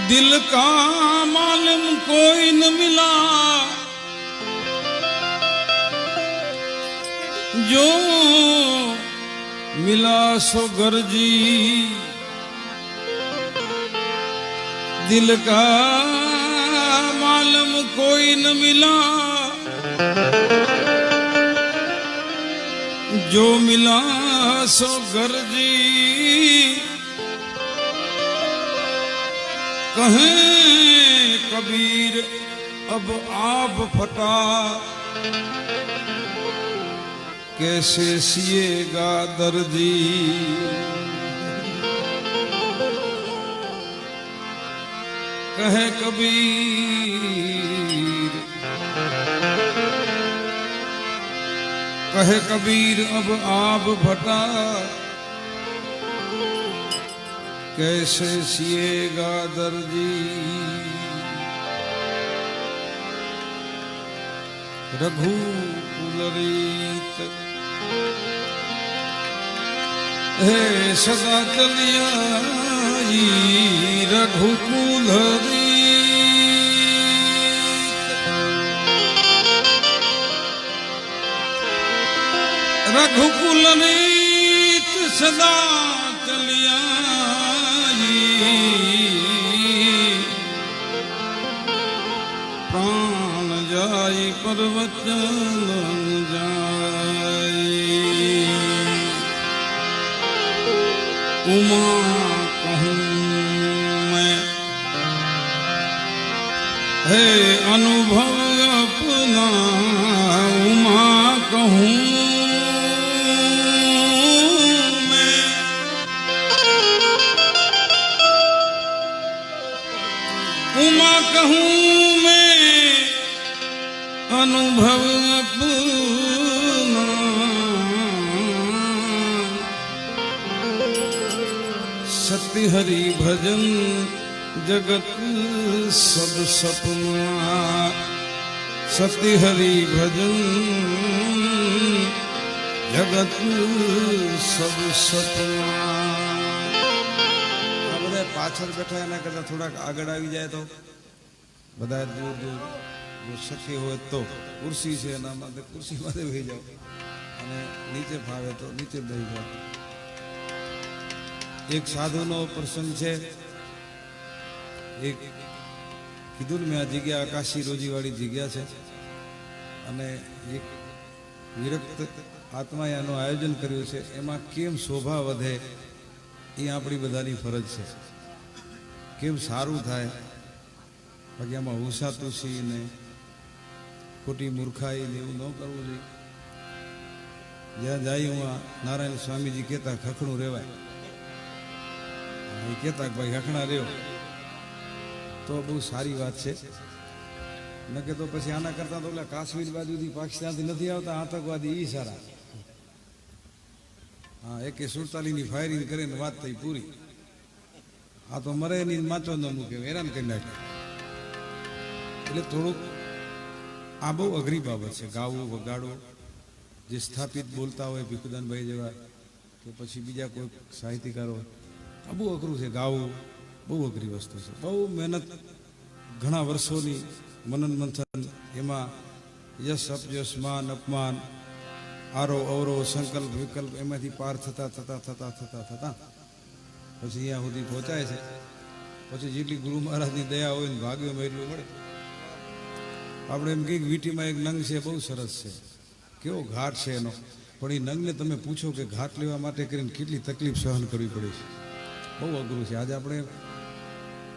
दिल का मालूम कोई न मिला जो मिला सो गर्जी। दिल का मालूम कोई न मिला जो मिला सो गर्जी। कहें कबीर अब आप फटा कैसे सिएगा दर्दी। कहे कबीर अब आप फटा कैसे सिएगा दर्जी। रघुकुलरीत हे सदा चलिया रघुकुलरीत सदा चलिया प्राण जाई परवचन जाई। उमा कहूँ मैं है अनुभव अपना। उमा कहूँ मैं उमा कहूँ मैं अनुभव अपना। सत्य हरि भजन जगत सब सपना। सत्य हरि भजन जगत सब सपना। બધા પાછળ બેઠા એના કરતા થોડાક આગળ આવી જાય તો બધા દૂર દૂર જો શક્ય હોય તો ખુરશી છે એના માટે ખુરશી માટે બેસી જાઓ અને નીચે ફાવે તો નીચે બેસી જાઓ। એક સાધુનો પ્રસંગ છે। એક કીધું ને મેં આ જગ્યા આકાશી રોજીવાળી જગ્યા છે અને એક વિરક્ત આત્માએ આનું આયોજન કર્યું છે। એમાં કેમ શોભા વધે એ આપણી બધાની ફરજ છે। કેમ સારું થાય બાકી આમાં હુસાતુસી ને ખોટી મૂર્ખાઈ ને એવું ન કરવું જોઈએ। જ્યાં જાય હું નારાયણ સ્વામીજી કહેતા ખખણું રહેવાય એ કહેતા કે ભાઈ ખખણા રહ્યો તો બહુ સારી વાત છે। ન કે તો પછી આના કરતા તો ઓલા કાશ્મીર બાજુથી પાકિસ્તાનથી નથી આવતા આતંકવાદી એ સારા। हाँ एक 47 फायरिंग करे ने बात थी पूरी। आ तो मरे नहीं माचो न मूके हैरान कर नाखे। એટલે થોડુંક આ બહુ અઘરી બાબત છે। ગાવું વગાડવું જે સ્થાપિત બોલતા હોય ભીખુદાનભાઈ જેવા કે પછી બીજા કોઈ સાહિત્યકારો આ બહુ અઘરું છે। ગાવું બહુ અઘરી વસ્તુ છે। બહુ મહેનત ઘણા વર્ષોની મનન મંથન એમાં યશ અપયશ માન અપમાન આરો અવરો સંકલ્પ વિકલ્પ એમાંથી પાર થતા થતા થતા થતા થતા પછી અહીંયા સુધી પહોંચાય છે। પછી જેટલી ગુરુ મહારાજની દયા હોય ને ભાગ્યોમાં એટલું મળે। આપણે એમ કહીએ વીટીમાં એક નંગ છે બહુ સરસ છે કેવો ઘાટ છે એનો પણ એ નંગને તમે પૂછો કે ઘાટ લેવા માટે કરીને કેટલી તકલીફ સહન કરવી પડે છે। બહુ અઘરું છે। આજે આપણે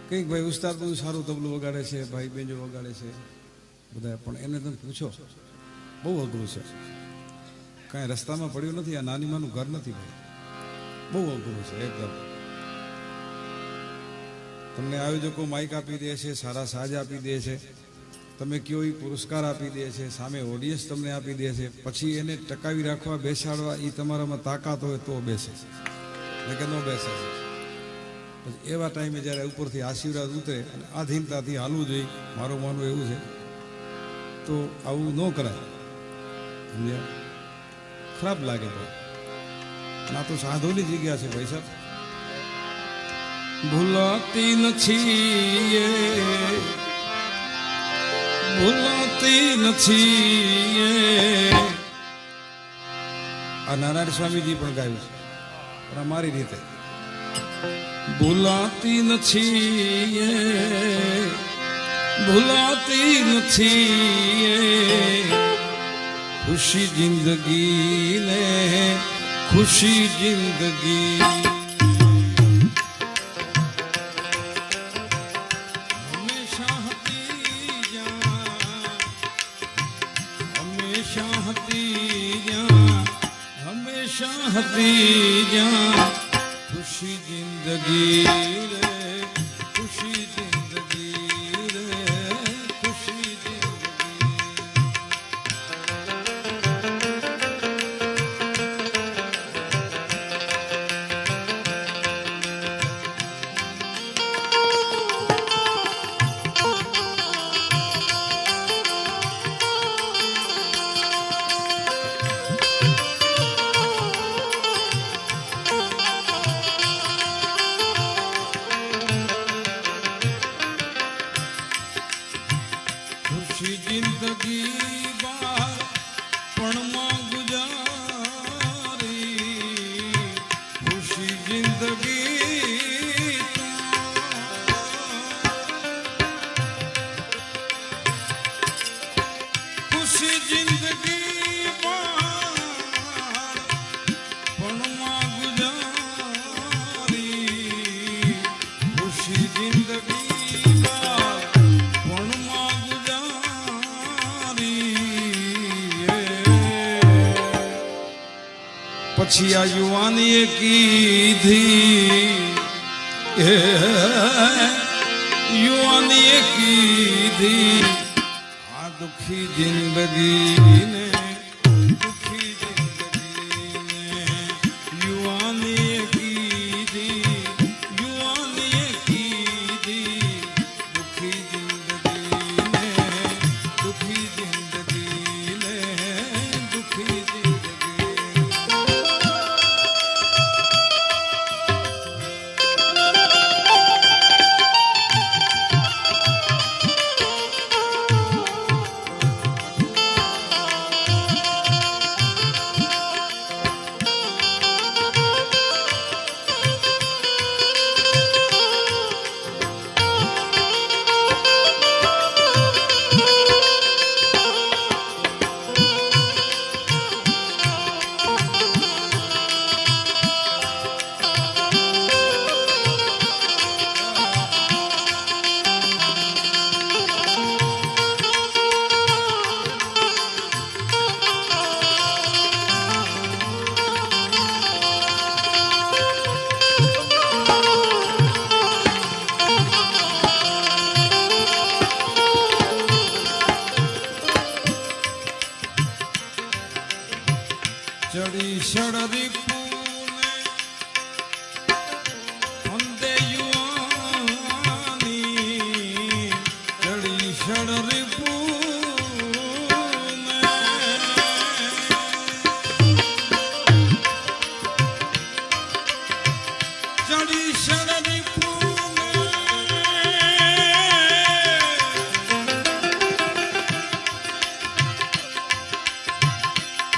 કંઈક ભાઈ ઉસ્તાદ બહુ સારું તબલું વગાડે છે ભાઈ બેંજો વગાડે છે બધા પણ એને તમે પૂછો બહુ અઘરું છે। કાંઈ રસ્તામાં પડ્યું નથી। આ નાની માનું ઘર નથી ભાઈ બહુ અઘરું છે એકદમ। તમને આયોજકો માઇક આપી દે છે સારા સાજ આપી દે છે તમે કયો એ પુરસ્કાર આપી દે છે સામે ઓડિયન્સ તમને આપી દે છે પછી એને ટકાવી રાખવા બેસાડવા એ તમારામાં તાકાત હોય તો બેસે ને કે ન બેસે। એવા ટાઈમે જ્યારે ઉપરથી આશીર્વાદ ઉતરે અને આધીનતાથી હાલવું જોઈએ મારું માનવું એવું છે તો આવું ન કરાય। સમજ્યા? ખરાબ લાગે ભાઈ। ના તો સાધુની જગ્યા છે ભાઈ સાહેબ। ભૂલાતી નથી એ ભૂલાતી નથી એ આ નારાયણ સ્વામીજી પણ ગાયું છે પણ અમારી રીતે ભૂલાતી નથી એ ભૂલાતી નથી એ ખુશી જિંદગી ને ખુશી જિંદગી હતી જ્યાં ખુશી જિંદગી રે ખુશી જિંદગી રે ખુશી જિંદગી બાર પણમાં ગુજારી ખુશી જિંદગી ખુશી જિંદગી બાર પણમાં ગુજારી ખુશી જિંદગી પછી આ યુવાનીએ કીધી યુવાનીએ કીધી આ દુખી જિંદગીને દુખી જિંદગીને યુવાનીએ કીધી યુવાનીએ કીધી દુખી જિંદગીને દુખી જિંદગીને દુખી જિંદગી ચડી શરદી પૂને અંતે યુવાની ચડી શરદી પૂને ચડી શરદી પૂને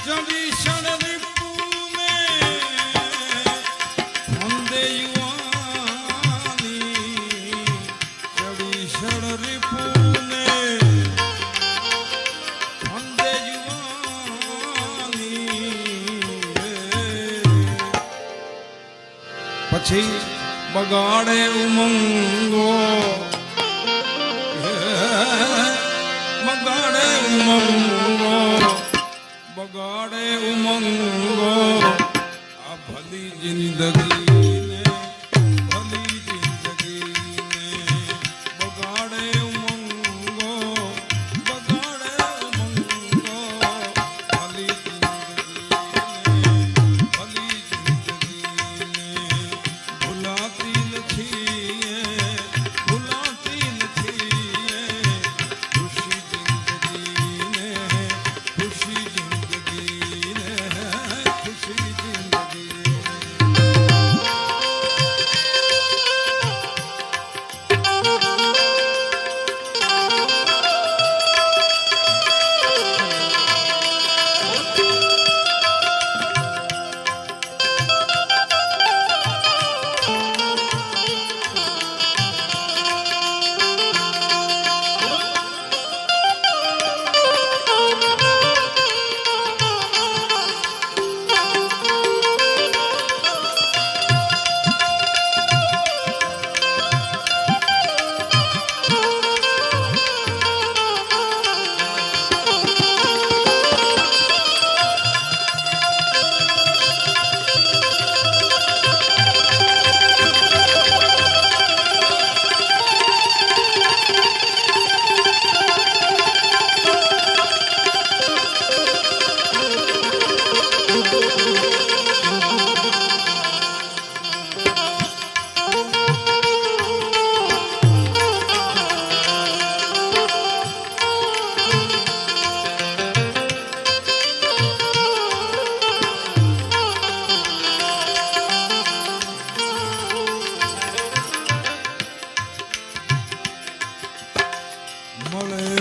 ચડી શરદી પછી બગાડે ઉમંગો બગાડે ઉમંગો બગાડે ઉમંગો આ ભલી જિંદગીને ભલી જિંદગીને બગાડે ઉમંગો બગાડે ઉમંગો ભલી જિંદગીને ભલી જિંદગીને ભૂલાતી નથી ભૂલાતી નથી ખુશી જિંદગીને ખુશી જિંદગીને ખુશી જિંદગી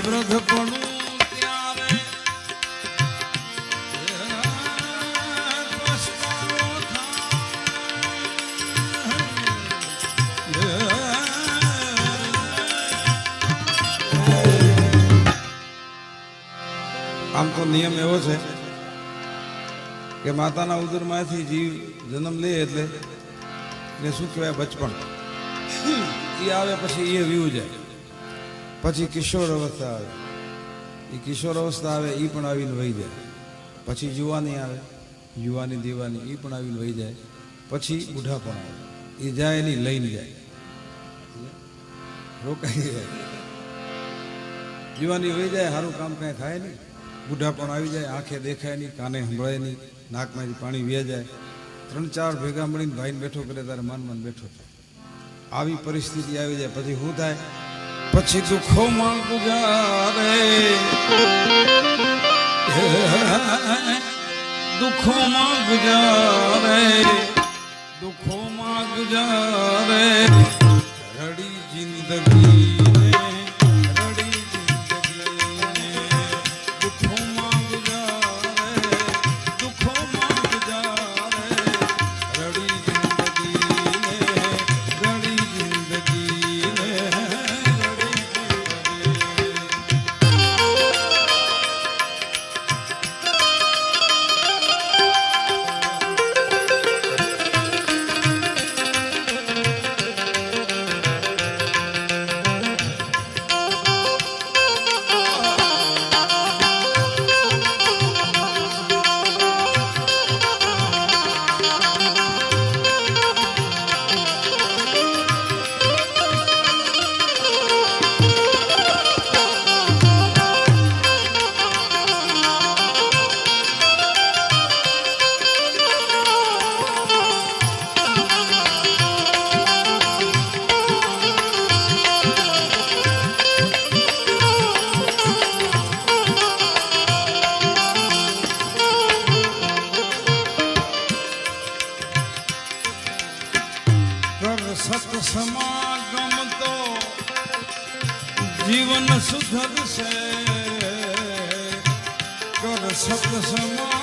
વૃદ્ધ પણ ત્યારે પસ્તાવો થાય. આમ તો નિયમ એવો છે કે માતાના ઉદરમાંથી જીવ જન્મ લે એટલે એને શું કહેવાય બચપણ એ આવે પછી એ વીવું જાય પછી કિશોર અવસ્થા આવે એ કિશોર અવસ્થા આવે એ પણ આવીને વહી જાય પછી યુવાની આવે યુવાની દીવાની એ પણ આવીને વહી જાય પછી બુઢાપણ આવે એ જાય નહીં લઈને જાય રોકાઈ જાય યુવાની વહી જાય સારું કામ કાંઈ થાય નહીં બુઢાપણ આવી જાય આંખે દેખાય નહીં કાને સંભળાય નહીં નાકમાંથી પાણી વ્યા જાય 3-4 ભેગા મળીને ભાઈને બેઠો કરે ત્યારે માન બેઠો થાય આવી પરિસ્થિતિ આવી જાય પછી શું થાય પછી દુઃખોમાં ગુજારે દુઃખોમાં ગુજારે દુઃખોમાં ગુજારે રડી જિંદગી સત સમાગમ તો જીવન સુધરશે કર સત સમાગમ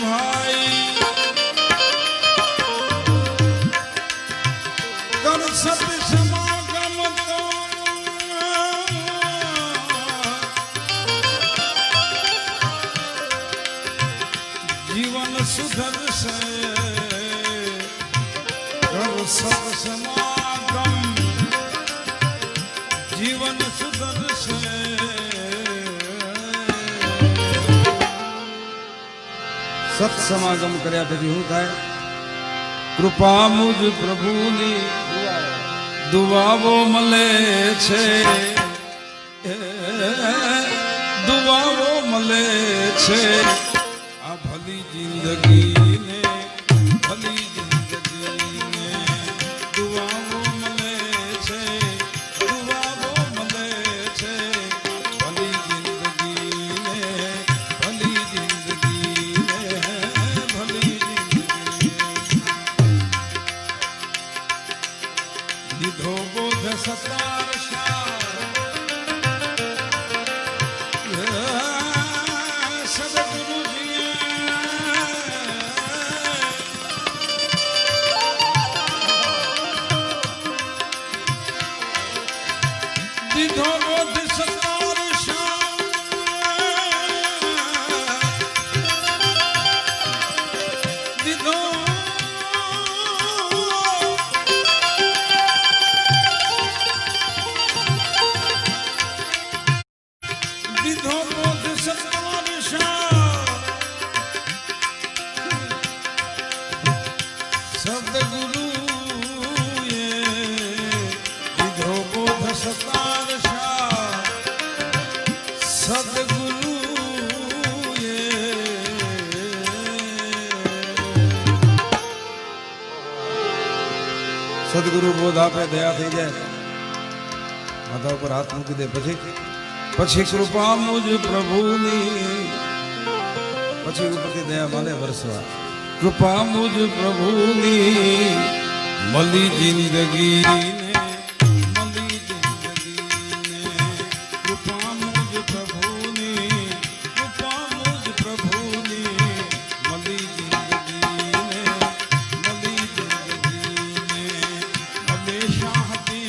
ભાઈ કર સત સમાગમ તો જીવન સુધરશે સત સમાગમ જીવન સુધરશે સત સમાગમ કર્યા પછી શું થાય કૃપા મુજ પ્રભુની દુઆઓ મળે છે દુઆઓ મળે છે આ ભલી જિંદગીને ભલી દીધો બોધ સતાર સદગુરુજી દીધો બોધ સતાર દીધો સદગુરુ બોધ આપે દયા થઈ જાય માથા ઉપર હાથ મૂકી દે પછી કૃપા મુજ પ્રભુની પછી ઉપરથી દયા માને વરસવા કૃપા મુજ પ્રભુની મળી જિંદગીને कृपा मुझ प्रभुनी कृपा मुझ प्रभुनी मली जिंदगी ने मली जिंदगी ने हमेशा हती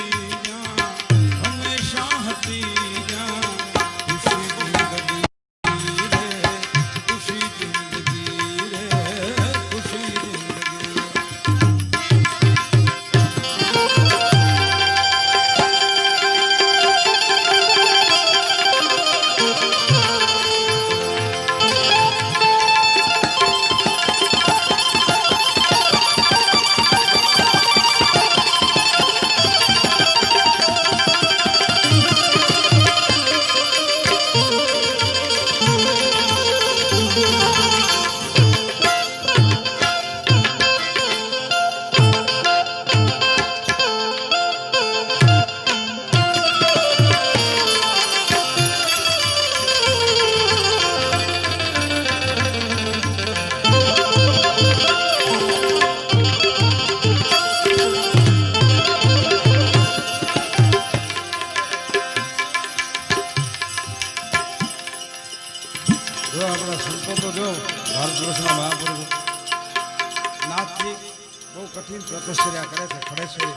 जा खुशी जिंदगी रे खुशी जिंदगी रे खुशी जिंदगी જો આપણા સંતો તો જો ભારત વર્ષના મહાપુરુષો નાથજી બહુ કઠિન તપશ્ચર્યા કરે છે ખડેશ્વરી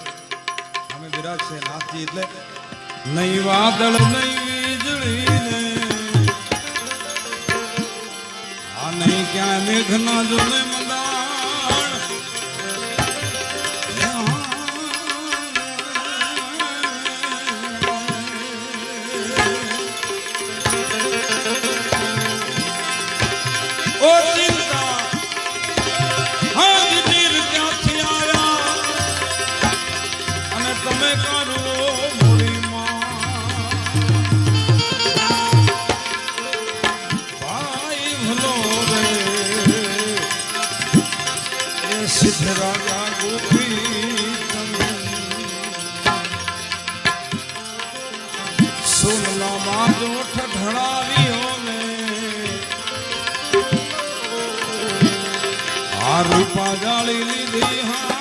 અમે બિરાજ છે નાથજી એટલે નહીં વાદળ નહીં વીજળી ને આ નહીં ક્યાં મેઘના જોને મંડાણ ઓ ચિંતા હાજ નીર ક્યાંથી આયા અને તમે કરો મોરી ભાઈ ભલો રે એ સિદ્ધ રાજા ગોપી સોનલા બાજો ઠઢડાવ્યો ને આ રૂપા જાળી લીધી હાથ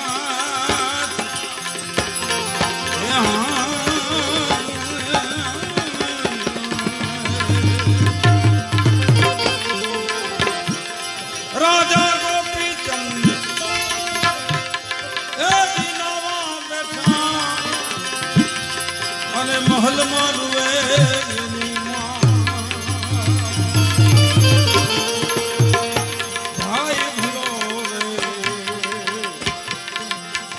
રાજા ગોપીચંદ એ દીનામાં બેઠા અને મહલમાં રૂવે એની ભાઈ ભલો રે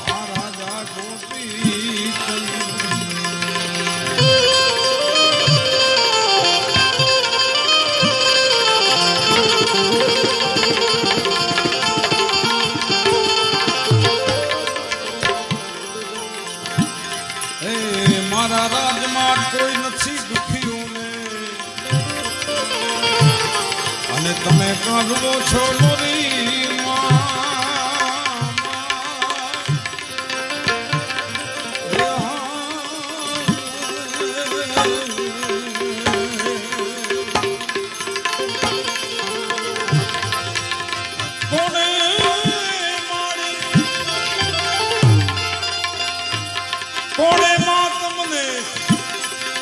આ રાજા ગોપીચંદ મારા રાજમાં કોઈ નથી દુખિયું ને અને તમે કાઢવો છો મોરી કોણે માં તમને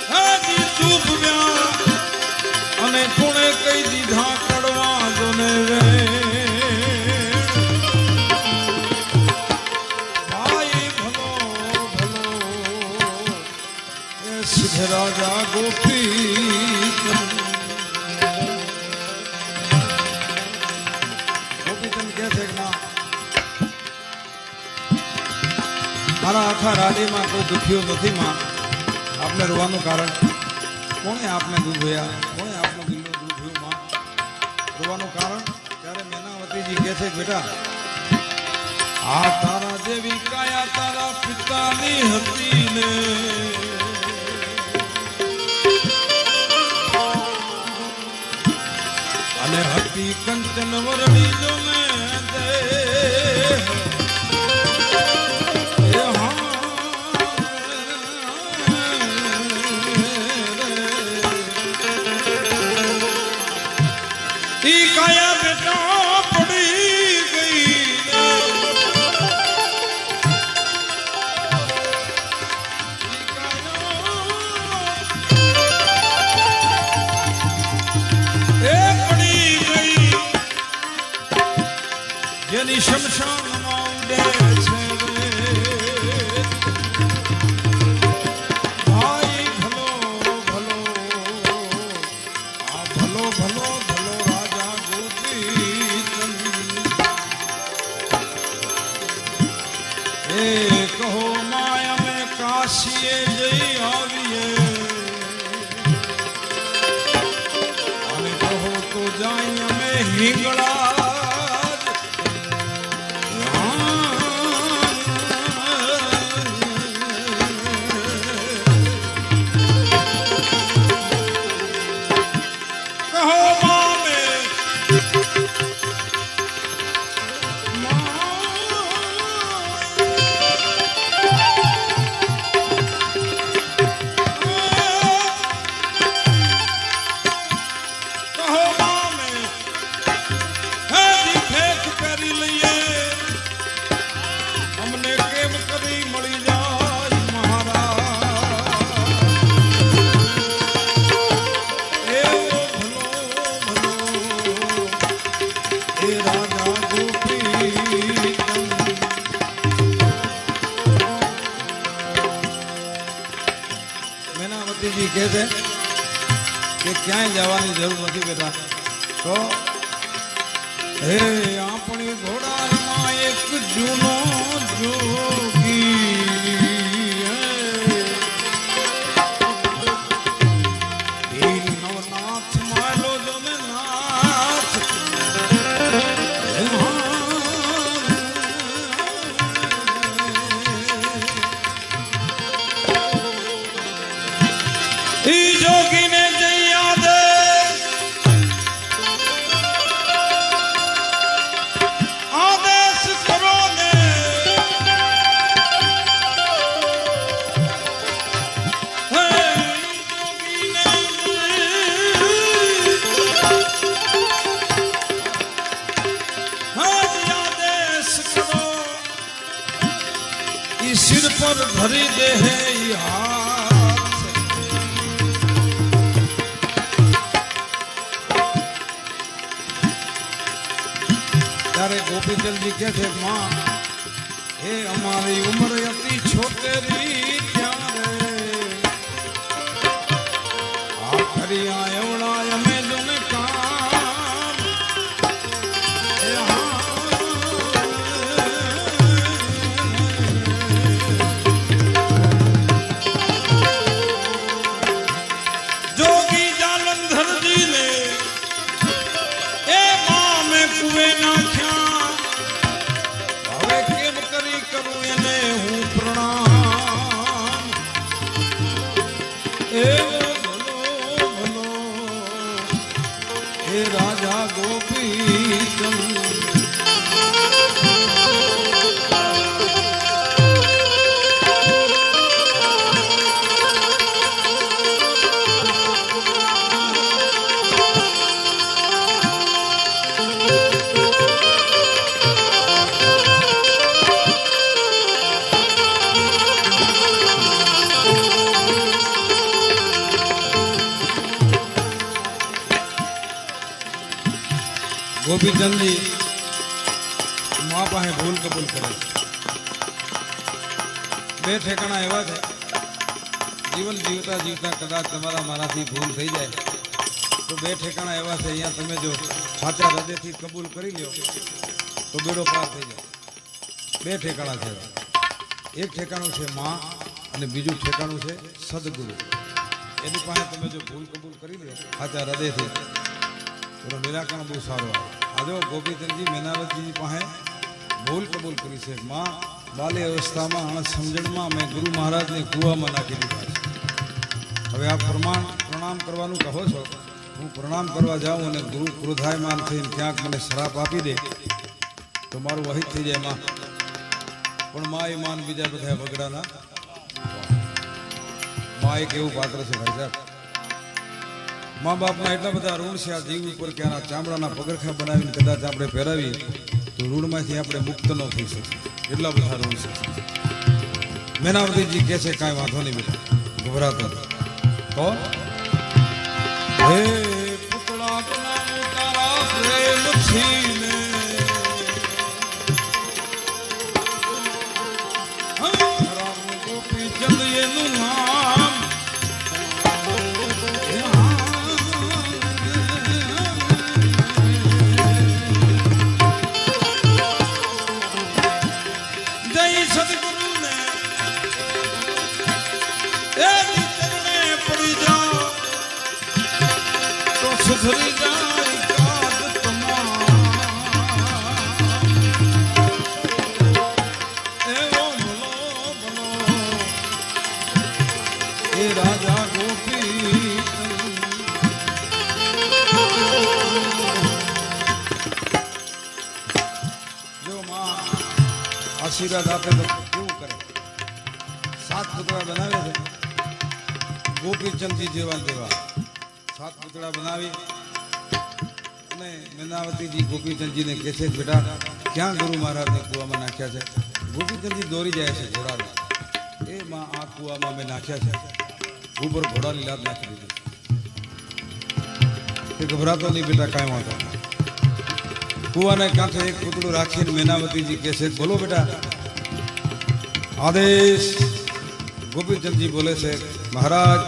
હાજી ચૂપવ્યા અને કોણે કહી દીધા કડવા જોને રે ભાઈ ભલો ભલો એ સિદ્ધ રાજા ગોપીચંદ ગોપીચંદ કહે છે કે ના મારા આખા રાજ્યમાં કોઈ દુખ્યું નથી માં આપને રોવાનું કારણ કોણે આપને દુભ્યા કોણે આપનો દિલનો દુભ્યું માં રોવાનું કારણ ત્યારે મેનાવતીજી કહે છે બેટા આ તારા જેવી કાયા તારા પિતાની હતી ને અને હતી કંચન વરણી જો ને કાયા બેટા પડી ગઈ શમશાનમાં ઉડે છે ભાઈ ભલો ભલો આ ભલો ભલો ભલો રાજા ગોપીચંદ એ કહો માયા મેં કાશીએ જઈ આવીએ અને કહો તો જાય અમે હિંગળા મેનાવતીજી કહે છે કે ક્યાંય જવાની જરૂર નથી બેટા તો હે આપણી ઘોડામાં એક જૂનો જોગી નવનાથ માલો જમે નાથ जोगी ने जैया दे आदेश करो ने जोगी ने आदेश करो इस सिर पर धरी दे है ત્યારે ગોપીચંદજી કહે છે માં હે અમારી ઉંમર અતિ છોટેરી ત્યારે આખરિયા એવડા અમે જોને કામ જોગી જાલંધરજી ને એ માં મેં કુએ નાખ્યા હવે કેમ કરી કરું એને હું પ્રણામ એ ભલો ભલો હે રાજા ગોપીચંદ ગોપીચંદજી મા પાસે ભૂલ કબૂલ કરે છે બે ઠેકાણા એવા છે જીવન જીવતા જીવતા કદાચ તમારા મારાથી ભૂલ થઈ જાય તો બે ઠેકાણા એવા છે અહીંયા તમે જો સાચા હૃદયથી કબૂલ કરી લ્યો તો બેડો પાર થઈ જાય બે ઠેકાણા છે એક ઠેકાણું છે મા અને બીજું ઠેકાણું છે સદગુરુ એની પાસે તમે જો ભૂલ કબૂલ કરી લ્યો સાચા હૃદયથી તો નિરાકરણ બહુ સારું આવે આજો ગોપીચંદજી મેનાવતીજી પાસે ભૂલ કબૂલ કરી છે માં બાલ્ય અવસ્થામાં સમજણમાં મેં ગુરુ મહારાજને કૂવામાં નાખી દીધા છે હવે આ પ્રણામ કરવાનું કહો છો હું પ્રણામ કરવા જાઉં અને ગુરુ ક્રોધાયમાન થઈને ક્યાંક મને શ્રાપ આપી દે તો મારું વહિત થઈ જાય માં પણ મા એ માન બીજા બધા વગડાના મા એક એવું પાત્ર છે ભાઈ સાહેબ મા બાપના એટલા બધા ઋણ છે આ જીવ ઉપર કે આના ચામડાના પગરખા બનાવીને કદાચ આપણે પહેરાવીએ તો ઋણમાંથી આપણે મુક્ત ન થઈ શકીએ એટલા બધા ઋણ છે મેનાવતીજી કહે છે કાંઈ વાંધો નહીં બેટા ગભરાતો તો હે પુતળા બનાવું તારા પ્રેમથી ને સુધરી જાય કાજ તમારા એવો ભલો ભલો એ રાજા ગોપી જો માં આશીર્વાદ આપે તો કેવું કરે 7 પુતળા બનાવે છે ગોપીચંદજી જેવા દેવા 7 પુતળા બનાવી અને મેનાવતીજી ગોપીચંદજીને કહે છે બેટા ક્યાં ગુરુ મહારાજને કૂવામાં નાખ્યા છે ગોપીચંદજી દોરી જાય છે ઘોડાને એ માં આ કૂવામાં મેં નાખ્યા છે ઉપર ઘોડાની લાત નાખી દીધી એ ગભરાતો નહીં બેટા કાંઈ વાંધો કૂવાને કાંઠે એક પૂતળું રાખીને મેનાવતીજી કહે છે બોલો બેટા આદેશ ગોપીચંદજી બોલે છે महाराज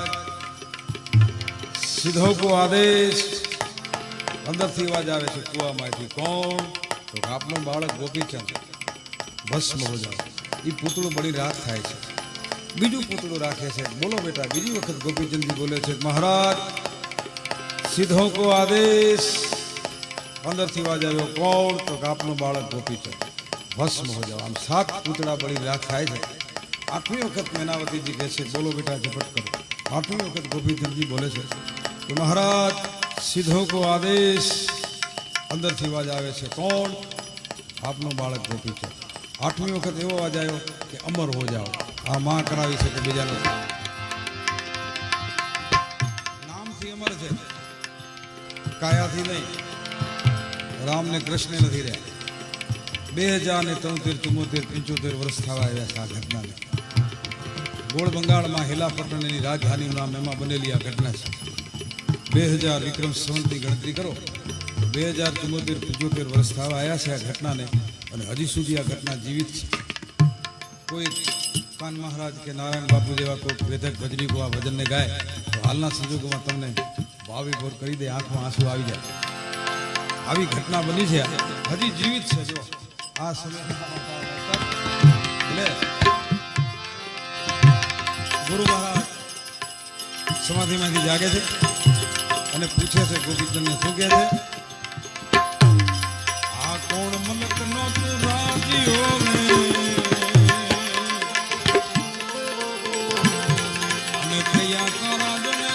सीधो को आदेश अंदर थी आवाज आवे छे कुआ मांथी कोण तो आपनो बाळक गोपीचंद भस्म हो जाओ ई पूतळो बड़ी रात थाय छे बीजू पूतळो राखे छे बोलो बेटा बीजी वखत गोपीचंदजी बोले छे महाराज सीधो को आदेश अंदर थी आवाज आवे कोण तो आपनो बाळक गोपीचंद भस्म हो जाओ आम 7 पूतळा बड़ी रात थाय छे 8મી વખત મેનાવતીજી કહે છે બોલો બેટા ઝપટ કરો 8મી વખત ગોપીચંદજી બોલે છે કે મહારાજ સીધો કો આદેશ અંદરથી અવાજ આવે છે કોણ આપનો બાળક ગોપીચંદ 8મી વખત એવો અવાજ આવ્યો કે અમર હો જાઓ આ માં કરાવી છે કે બીજા નથી નામથી અમર છે કાયાથી નહીં રામ ને કૃષ્ણ નથી રહ્યા 2073 74 75 વર્ષ થવા આવ્યા છે આ ઘટનાને ગોળ બંગાળમાં હેલા પટણની રાજધાનીનું નામ એમાં બનેલી આ ઘટના છે 2000 વિક્રમ સંવતની ગણતરી કરો 2074 75 વર્ષ થવા આવ્યા છે આ ઘટનાને અને હજી સુધી આ ઘટના જીવિત છે કોઈ કાન મહારાજ કે નારાયણ બાપુ જેવા કોઈ વેધક ભજનીકો આ ભજનને ગાય તો હાલના સંજોગોમાં તમને ભાવીભોર કરી દે આંખમાં આંસુ આવી જાય આવી ઘટના બની છે હજી જીવિત છે જો આ સમય એટલે ગુરુ મહારાજ સમાધિમાંથી જાગે છે અને પૂછે છે ગોપીચંદને શું કહે છે આ કોણ મલક નો તું રાજીઓ ને અને કયા તારા જને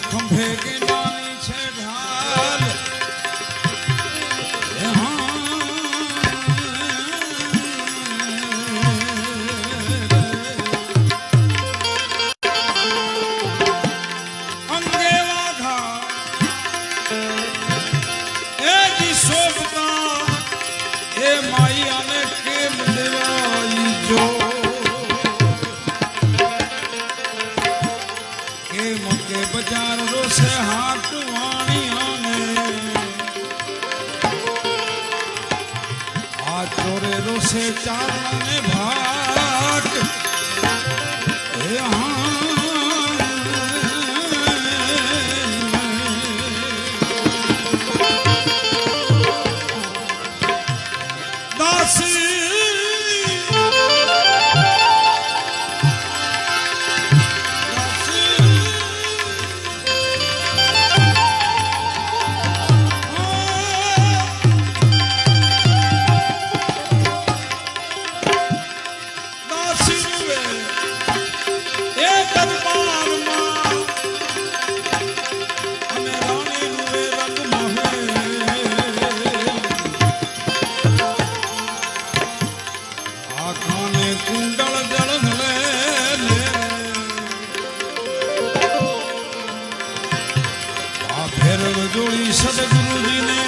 ખંભે सदगुरु जी ने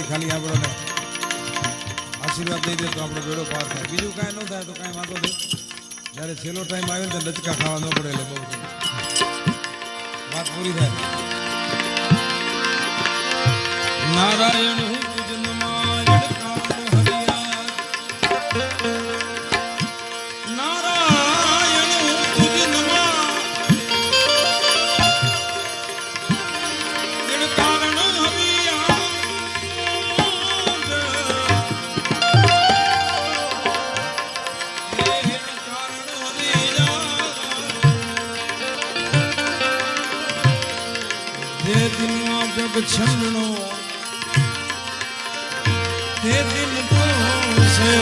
खाली આપણે આશીર્વાદ દઈ દે તો આપણો બેડો પાર થાય બીજું કાંઈ ન થાય તો કાંઈ વાંધો નહીં જ્યારે છેલ્લો ટાઈમ આવે તો લચકા ખાવા ન પડે એટલે બહુ વાત પૂરી થાય નારાયણ હું તુજનમાં નારાયણ હું તુજનમાં કારણ હરિયા जग छंदनो ते दिन तो से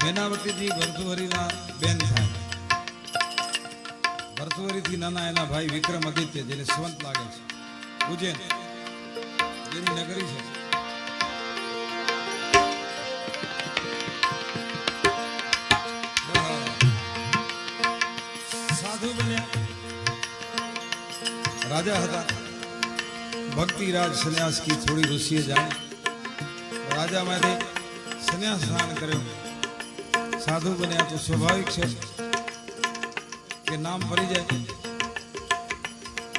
મેનાવતીજી ભરતુહરીના બેન થાય ભરતુહરીથી નાના એના ભાઈ વિક્રમાદિત્ય જેને સ્વંત લાગે છે ઉજ્જૈન જેની નગરી છે સાધુ બન્યા રાજા હતા ભક્તિરાજ સંન્યાસ की थोड़ी रुचि जाने राजा માંથી સંન્યાસ ધારણ કર્યો साधु बन्या तो स्वाभाविक है कि नाम पड़ी जाए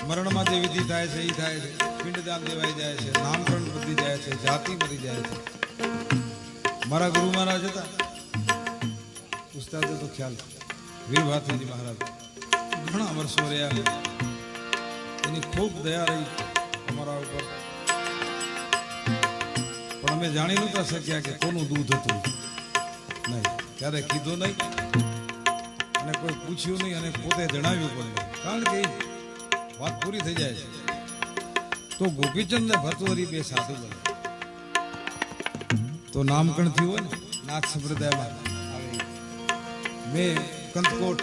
मरण में विधि थाय छे ई थाय छे पिंडदान देवाई जाए छे नामकरण बदली जाए छे जाति मरी जाए छे मारा गुरु महाराज था उस्ताद तो ख्याल वीर भारती जी महाराज घणा वर्षों रहा एनी खूब दया रही अमरा ऊपर पण अमे जाणी नता शक्या कि कोनु दूध हतुं नहीं ત્યારે કીધું નહીં અને કોઈ પૂછ્યું નહીં અને પોતે જણાવ્યું પણ નહીં કારણ કે વાત પૂરી થઈ જાય છે તો ગોપીચંદ ને ભરતુહરી બે સાધુ બને તો નામકરણ થયું હોય ને નાથ સંપ્રદાયમાં મેં कंतकोट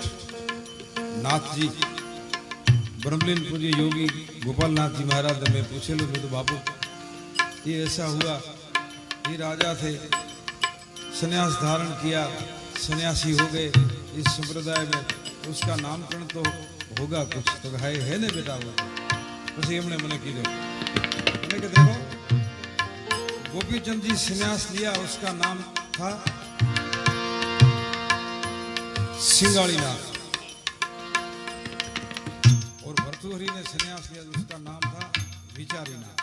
नाथ जी ब्रह्मलीन पूज्य योगी गोपाल नाथ जी महाराज ने मैं पूछेलू तो बापू ये ऐसा हुआ ये राजा थे संन्यास धारण किया सन्यासी हो गए इस संप्रदाय में उसका नामकरण तो होगा कुछ तो है ने बेटा वो પછી એમણે મને કીધું मैंने कहा देखो गोपीचंद जी संन्यास लिया उसका नाम था सिंगाड़ीनाथ और भर्तृहरि ने संन्यास लिया उसका नाम था विचारीनाथ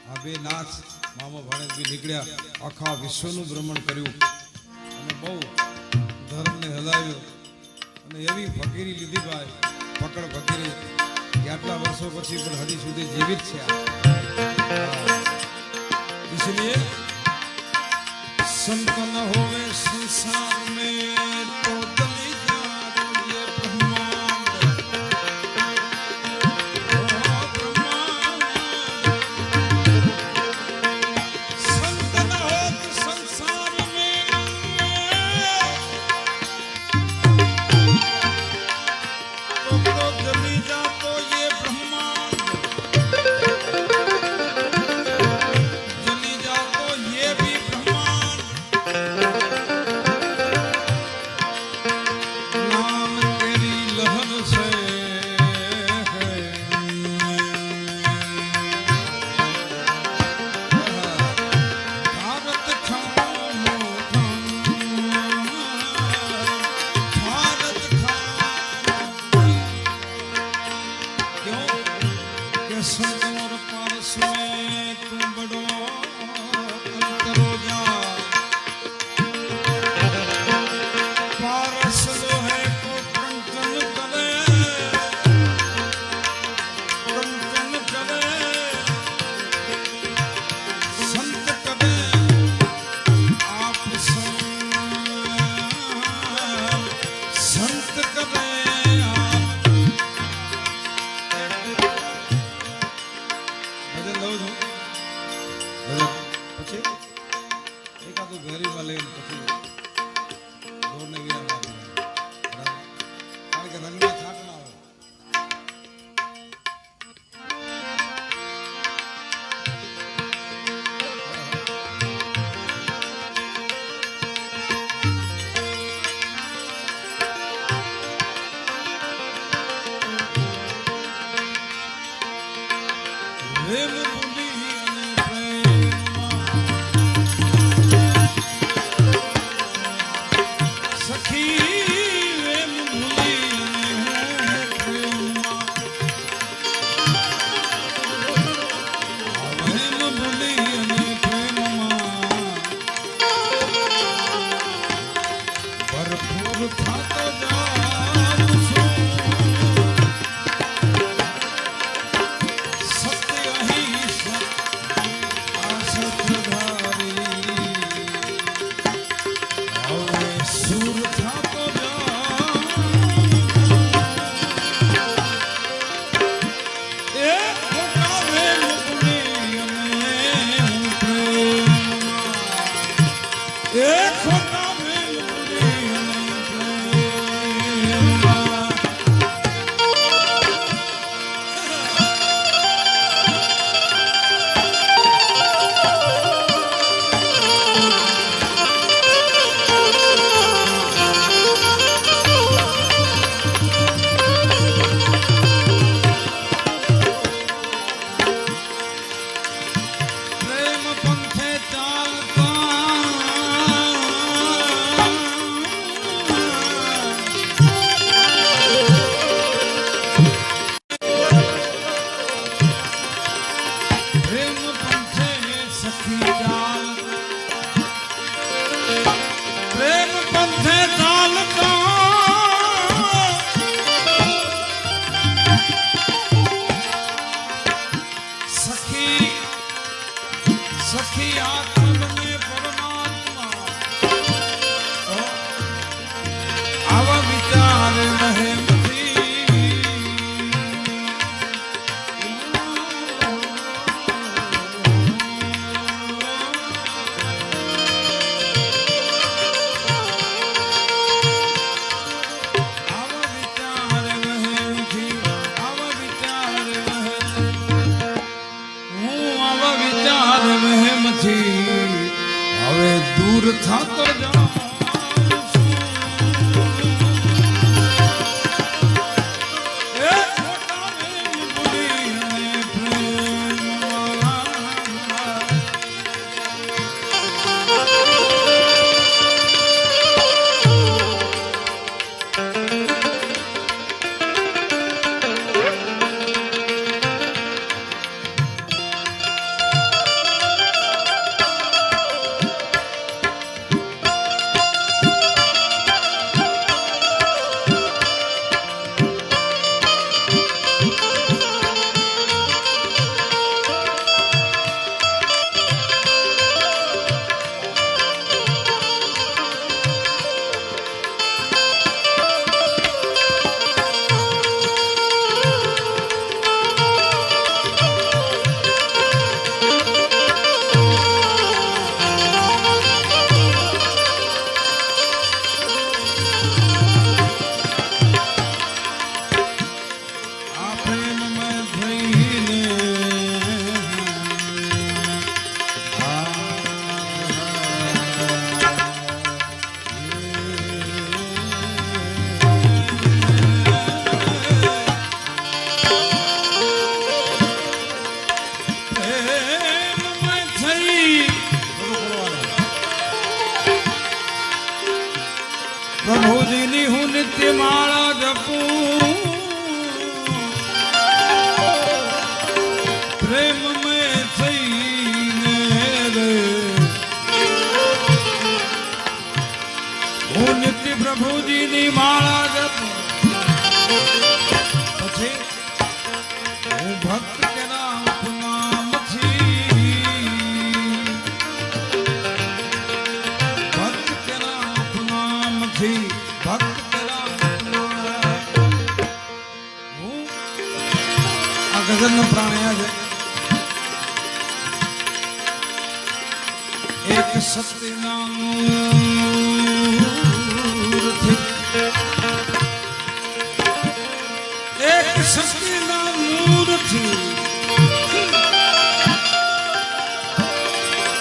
आ बे नाथ मामा भाणे भी निकळ्या आखा विश्वનું ભ્રમણ કર્યું અને બહુ ધર્મને હલાવ્યો અને એવી ફકીરી લીધી ભાઈ પકડ ફકીરી આટલા વર્ષો પછી પણ હજી સુધી જીવિત છે इसलिए संत न होवे संसार में तो दली जानो ये ब्रह्मांड संत न हो तो संसार में तो दली जातो ये ब्रह्मांड તમે થાક ના હો. પ્રેમ ભૂલી અને પ્રેમમાં સખી પ્રેમ ભૂલી અને પ્રેમમાં પ્રેમ ભૂલી અને પ્રેમમાં ભરપૂર થતો જાઉં છું. સખી આત્મ ને પરમાત્મા આવા વિચાર રહે હવે દૂર થતો જાઉં છું. એ ખોટા પ્રેમ ભૂલી અને પ્રેમમાં પ્રભુજીની હું નિત્ય માળા જપું પ્રેમ મેં થઈને રે હું નિત્ય પ્રભુજીની માળા જપું પછી હું ભક્ત કેના ઉપનામથી ભક્ત કેના ઉપનામથી ભક્ત કેના હું આ ગઝલનો પ્રાણયા છે એક સત્યનામૂર્તિ સતીના મૂળથી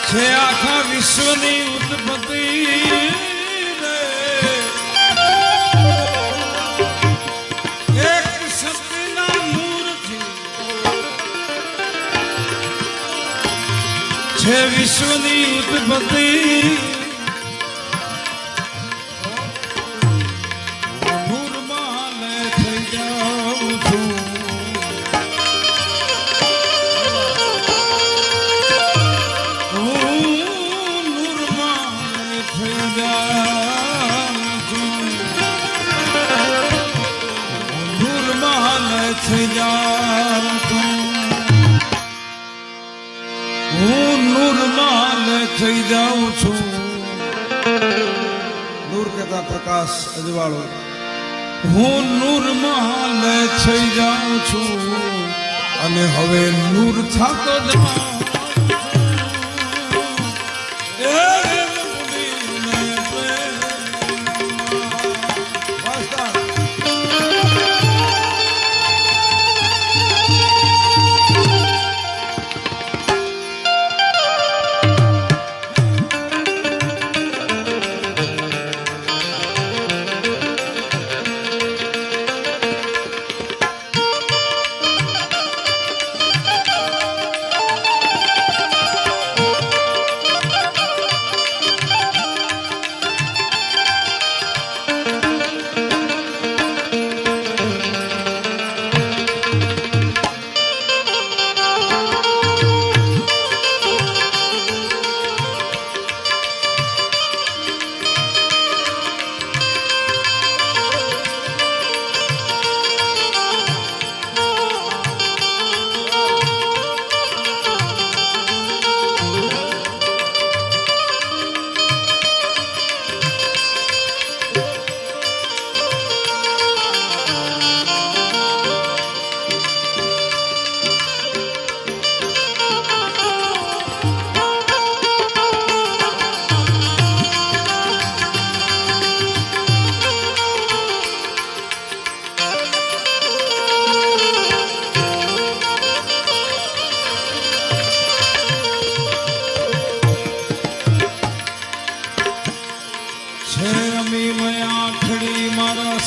છે આખા વિશ્વની ઉત્પત્તિ એક સતીના મૂળથી છે વિશ્વની ઉત્પત્તિ હું નૂરમાં થઈ જાઉં છું. નૂર કહેતા પ્રકાશ અજવાળો. હું નૂરમાં થઈ જાઉં છું અને હવે નૂર થતો જાઉં.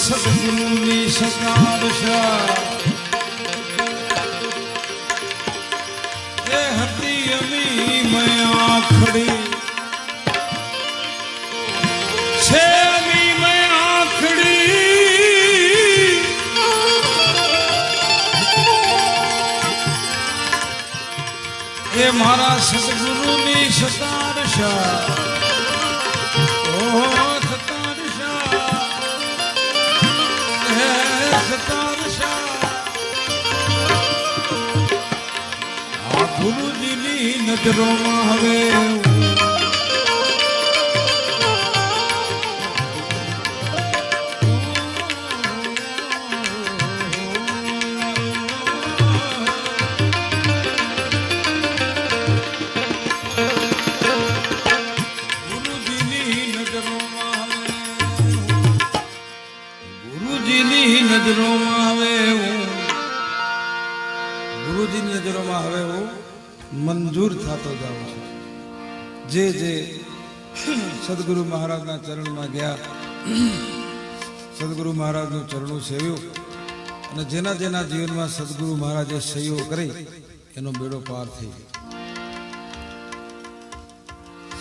સદગુરુની સકારશા એ હતી અમી મેં આખડી છે અમી મેં આખડી એ મારા સદગુરુની સકારશા. ગુરુજીની નજરોમાં હવે ગુરુજીની નજરોમાં હવે હું મંજૂર થતો જાઉં છું. જે સદગુરુ મહારાજના ચરણમાં ગયા, સદગુરુ મહારાજનું ચરણું સેવ્યું અને જેના જીવનમાં સદગુરુ મહારાજે સહીઓ કરી એનો બેડો પાર થઈ ગયો.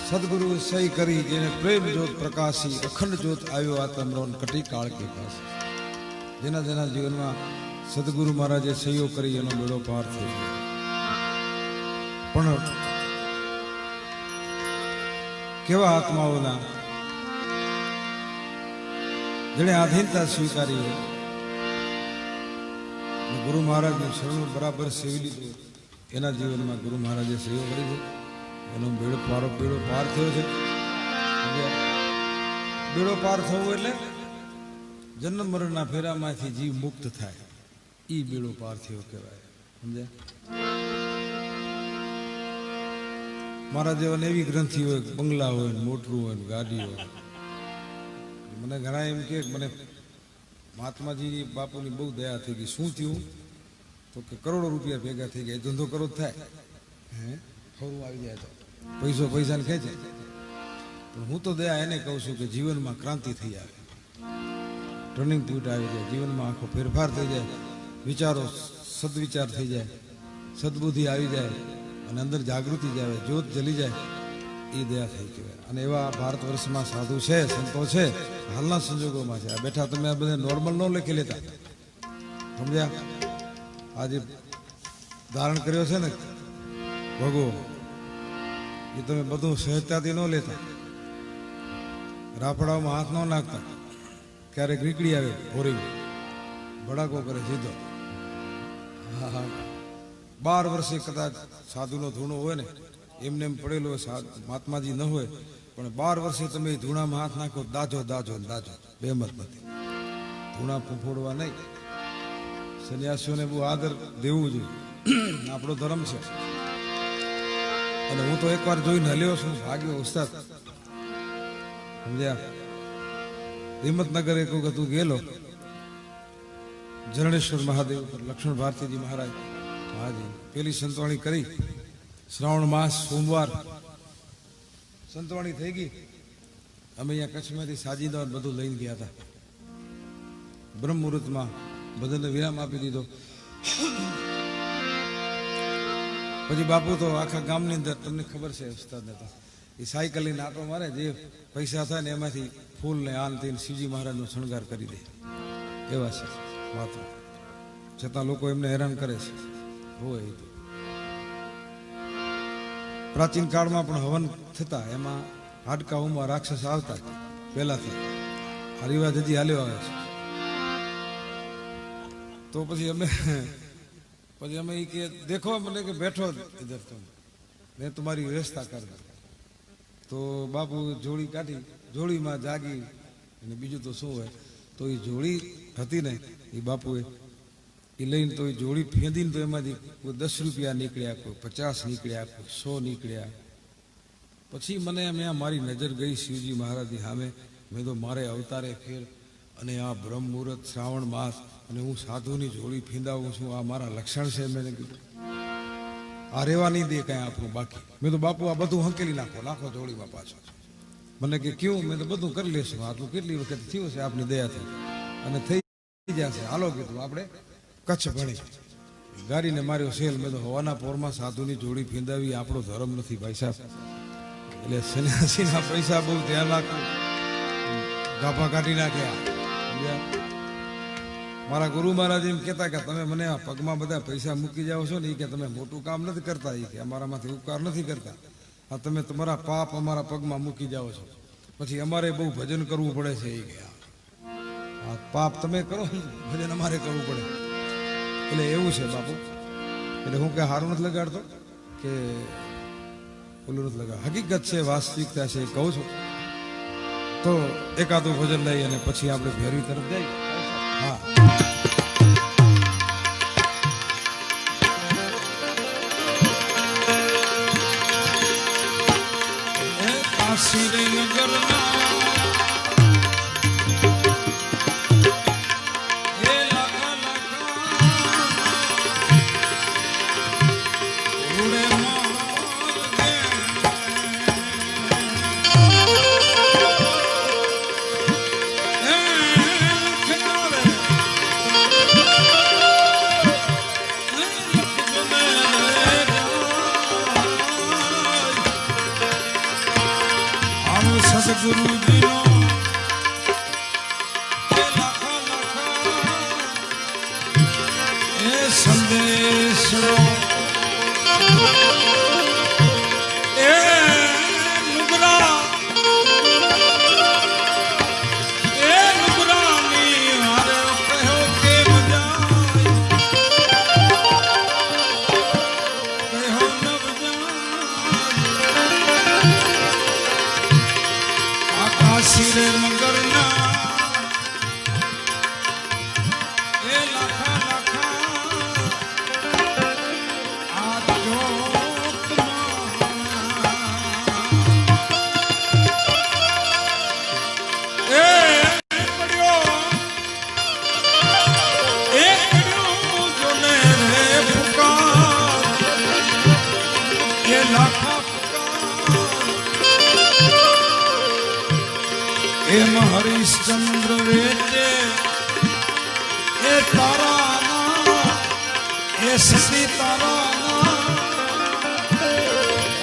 સદગુરુએ સહી કરી જેને પ્રેમ જ્યોત પ્રકાશી અખંડ જ્યોત આવ્યો આત્મરોન કટી કાળ કે પાસ. જેના જીવનમાં સદગુરુ મહારાજે સહીઓ કરી એનો બેડો પાર થઈ ગયો. પણ કેવા આત્માઓના જેને આધીનતા સ્વીકારી હોય, ગુરુ મહારાજનું શરણું બરાબર સેવી લીધું, એના જીવનમાં ગુરુ મહારાજે સહીઓ કરી છે. એનો બેડો પાર થયો છે. બેડો પાર થવો એટલે જન્મ મરણના ફેરામાંથી જીવ મુક્ત થાય, ઈ બેડો પાર થયો કહેવાય. સમજ્યા? મારા જેવાને એવી ગ્રંથિ હોય, બંગલા હોય, મોટરું હોય, ગાડી હોય. મને ઘણા એમ કે મને મહાત્માજી બાપુની બહુ દયા થઈ ગઈ. શું થયું તો કે કરોડો રૂપિયા ભેગા થઈ ગયા. ધંધો કરો જ થાય, હે ખરું આવી જાય તો પૈસાને ખેંચે. તો હું તો દયા એને કહું છું કે જીવનમાં ક્રાંતિ થઈ આવે, ટર્નિંગ પોઈન્ટ આવી જાય, જીવનમાં આખો ફેરફાર થઈ જાય, વિચારો સદવિચાર થઈ જાય, સદબુદ્ધિ આવી જાય અને અંદર જાગૃતિ જ આવે, જ્યોત જલી જાય, એ દયા થઈ કહેવાય. અને એવા ભારત વર્ષમાં સાધુ છે, સંતો છે, હાલના સંજોગોમાં છે. આ બેઠા તમે આ બધા નોર્મલ ન લખી લેતા, સમજ્યા? આજે ધારણ કર્યો છે ને ભગવો, એ તમે બધું સહજતાથી ન લેતા, રાફડાઓમાં હાથ ન નાખતા. ક્યારેક નીકળી આવે હોરી ભડાકો કરે સીધો. હા હા, 12 વર્ષે કદાચ સાધુનો ધૂણો હોય ને, એમને એમ પડેલો હોય, મહાત્માજી ન હોય, પણ 12 વર્ષે તમે ધૂણામાં હાથ નાખો, દાજો દાજો દાજો, બેમત નથી. ધૂણા ફૂંફોડવા નહીં. સંન્યાસીઓને બહુ આદર દેવું જોઈએ, આપણો ધર્મ છે. અને હું તો એકવાર જોઈને હલ્યો છું, ભાગ્યો ઉસ્તાદ, સમજ્યા? હિંમતનગર એક વખત હું ગયેલો, જરણેશ્વર મહાદેવ પર લક્ષ્મણ ભારતીજી મહારાજ, હાજી પેલી સંતવાણી કરી. શ્રાવણ માસ સોમવાર સંતવાણી થઈ ગઈ. અમે અહીંયા કચ્છમાંથી સાજીદા બધું લઈને ગયા હતા. બ્રહ્મ મુહૂર્તમાં બધાને વિરામ આપી દીધો. પછી બાપુ તો આખા ગામની અંદર, તમને ખબર છે ઉસ્તાદને, તો એ સાયકલ લઈને આટો મારે, જે પૈસા થાય ને એમાંથી ફૂલ ને આન થઈને શિવજી મહારાજનો શણગાર કરી દે. એવા છે વાતો, છતાં લોકો એમને હેરાન કરે છે. હોય એ તો પ્રાચીન કાળમાં પણ હવન થતા, એમાં હાડકા ઉમા રાક્ષસ આવતા પહેલાથી. આ રિવાજ હજી હાલ્યો આવે છે. તો પછી અમે એ કે દેખો મને કે બેઠો ઇધર તો મેં તમારી વ્યવસ્થા કરી. તો બાપુ જોડી કાઢી, જોડીમાં જાગી, અને બીજું તો શું હોય. તો એ જોડી હતી ને, એ બાપુએ એ લઈને, તો એ જોડી ફેંદીને, તો એમાંથી કોઈ 10 રૂપિયા નીકળ્યા, કોઈ 50 નીકળ્યા, કોઈ 100 નીકળ્યા. પછી મને મારી નજર ગઈ શિવજી મહારાજની સામે. મેં તો મારે અવતારે ફેર, અને આ બ્રહ્મ મુહૂર્ત શ્રાવણ માસ, અને હું સાધુની જોડી ફીંદાવું છું, આ મારા લક્ષણ છે. મેં કીધું આ રેવા નહીં દે કાંઈ આપણું બાકી. મેં તો બાપુ આ બધું હંકેલી નાખો જોડીમાં પાછો. મને કે કેવું? મેં તો બધું કરી લેશું, આટલું કેટલી વખત થયું છે આપની દયાથી, અને થઈ જશે. હાલો કીધું આપણે કચ્છ ભણી. ગાડીને માર્યો સેલ. મેં તો હવાના પોરમાં સાધુની જોડી ફીંદાવી આપણો ધર્મ નથી ભાઈ સાહેબ. એટલે સન્યાસીના પૈસા બહુ ધ્યાન રાખવું, ગાભા કાઢી નાખ્યા. મારા ગુરુ મહારાજ એમ કહેતા કે તમે મને આ પગમાં બધા પૈસા મૂકી જાઓ છો ને, એ કે તમે મોટું કામ નથી કરતા, એ કે અમારામાંથી ઉપકાર નથી કરતા, આ તમે તમારા પાપ અમારા પગમાં મૂકી જાઓ છો, પછી અમારે બહુ ભજન કરવું પડે છે. એ કે આ પાપ તમે કરો, ભજન અમારે કરવું પડે. એટલે એવું છે બાપુ. એટલે હું કે હારું નથી લગાડતો કે ઓલું નથી લગાડ, હકીકત છે, વાસ્તવિકતા છે, કહું છું. તો એકાદું ભજન લઈ અને પછી આપણે ભેરવી તરફ જઈએ. હા, સદગુરુજીનો એ સંદેશ એ નુગરાની હારે કહ્યો કે મજા કહ્યો ન સિરે મગરના એ લાખા લાખા આ જો સતી તારા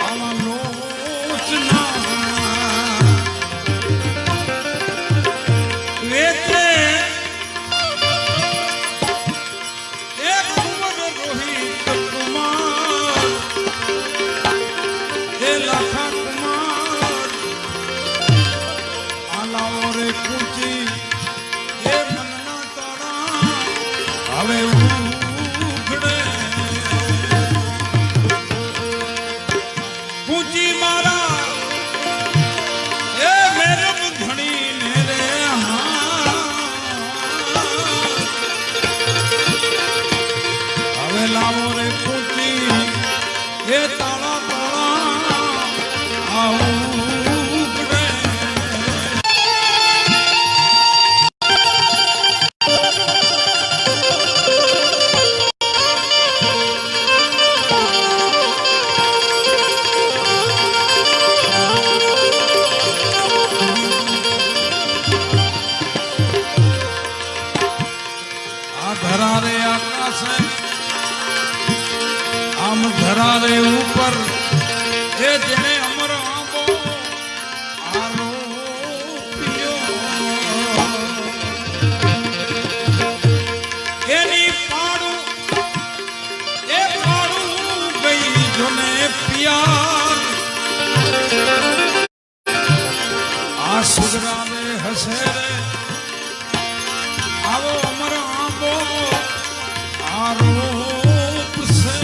આવા લોચના વેચે એક કુંવર રોહિત કુમાર એ લાખા કુમાર આલાઓ રે કુચી એ મનના તારા હવે ધરારે આકાશ આમ ધરારે ઉપર એ જેને અમર આંબો આરોપ્યો એની પાડું એ પાડું ગઈ જોને પિયા આ સુગરાને હસે રે આવો અમર આંબો આરોપ છે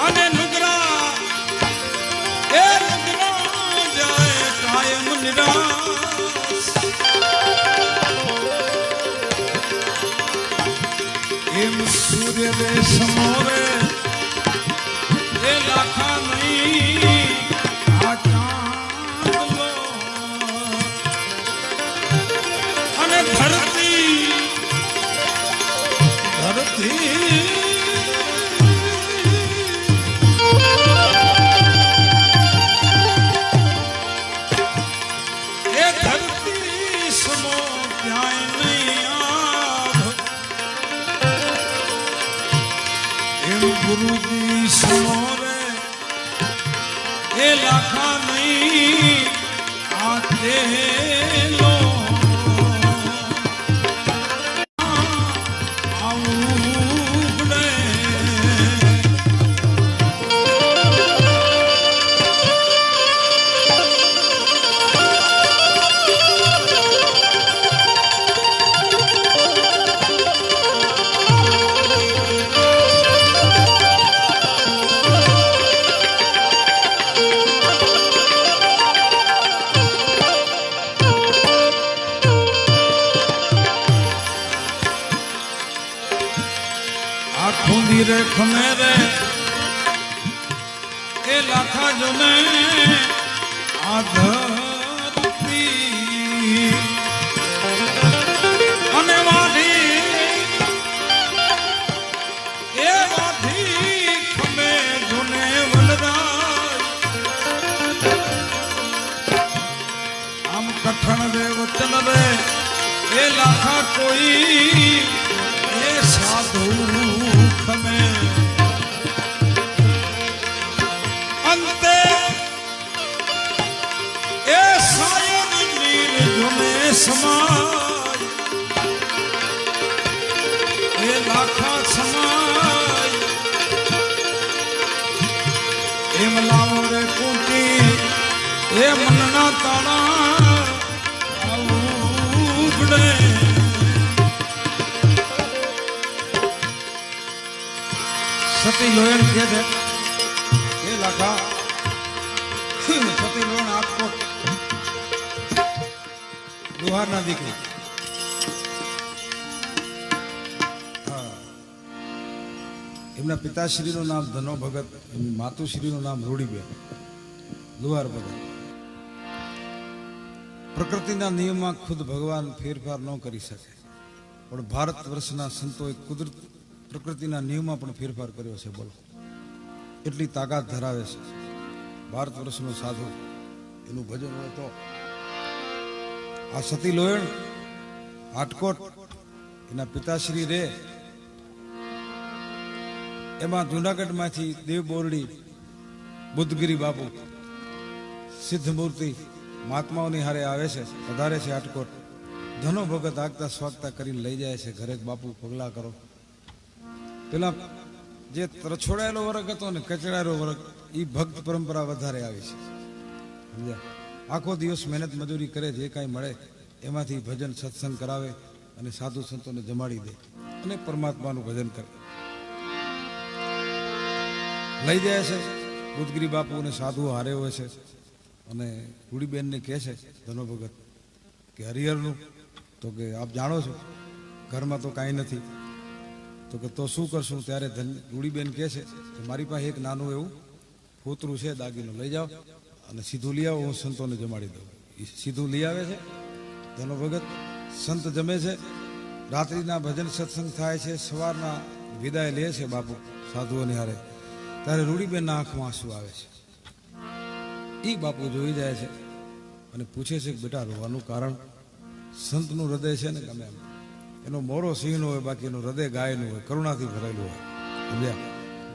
અને નુગરા એ નુગરા જાય કાયમ નિરાશ એમ સૂર્ય રે સમોરે એ લાખા નહીં આ ચાંદલો અને ધરતી એ ધરતી સમો ક્યાંય નહીં આભ એમ ગુરુજી સમો રે એ લાખા નહીં આ તેલો રે ખમેરે એ લાખા જોને આ ધરતી અને વાઢી એ વાઢી ખમે જોને વલરાજ આમ કઠણ રે વચન રે એ લાખા કોઈ એ સાધુ ખમે અંતે એ સાયન નીર જોને સમાય એ લાખા સમાય એમ લાવો રે કુંતી એ મનના તાળા ઉગડે સતી લોયણ કે છે એ લાખા સતી લોયણ આપકો લુહારના દીકરી એમના પિતાશ્રીનું નામ ધનો ભગત, એમની માતુશ્રીનું નામ રૂડીબેન લુહાર ભગત. પ્રકૃતિના નિયમમાં ખુદ ભગવાન ફેરફાર ન કરી શકે, પણ ભારત વર્ષના સંતોએ કુદરત પ્રકૃતિના નિયમમાં પણ ફેરફાર કર્યો છે. બોલો, એટલી તાકાત ધરાવે છે ભારત વર્ષનો સાધુ. એનું ભજન હોય તો આ સતી લોયણ હાટકોટ એના પિતાશ્રી રે એમાં જુનાગઢમાંથી દેવ બોરડી બુદ્ધગીરી બાપુ સિદ્ધ મૂર્તિ મહાત્માઓની હારે આવે છે, વધારે છે આટકોટ. ધનો ભગત આગતા સ્વાગતા કરીને લઈ જાય છે ઘરે. બાપુ પગલા કરો. પેલા જે રછોડાયેલો વર્ગ હતો ને કચડાયેલો વર્ગ, એ ભક્ત પરંપરા વધારે આવી છે, સમજ્યા? આખો દિવસ મહેનત મજૂરી કરે, જે કાંઈ મળે એમાંથી ભજન સત્સંગ કરાવે અને સાધુ સંતોને જમાડી દે અને પરમાત્માનું ભજન કરે. લઈ જાય છે બુદ્ધગીરી બાપુ અને સાધુ હારે હોય છે. અને રૂડીબેનને કહે છે ધનો ભગત કે હરિહરનું, તો કે આપ જાણો છો ઘરમાં તો કાંઈ નથી. તો કે તો શું કરશું? ત્યારે રૂડીબેન કહે છે કે મારી પાસે એક નાનું એવું ફોતરું છે, દાગીનો લઈ જાઓ અને સીધું લઈ આવો, હું સંતોને જમાડી દઉં. એ સીધું લઈ આવે છે. ધનો ભગત સંત જમે છે, રાત્રિના ભજન સત્સંગ થાય છે, સવારના વિદાય લે છે બાપુ સાધુઓની હારે. ત્યારે રૂડીબેનના આંખમાં આંસુ આવે છે. એ બાપુ જોઈ જાય છે અને પૂછે છે કે બેટા રોવાનું કારણ? સંતનું હૃદય છે ને ગમે એમ, એનો મોરો સિંહનો હોય, બાકી એનું હૃદય ગાયનું હોય, કરુણાથી ભરેલું હોય, સમજ્યા?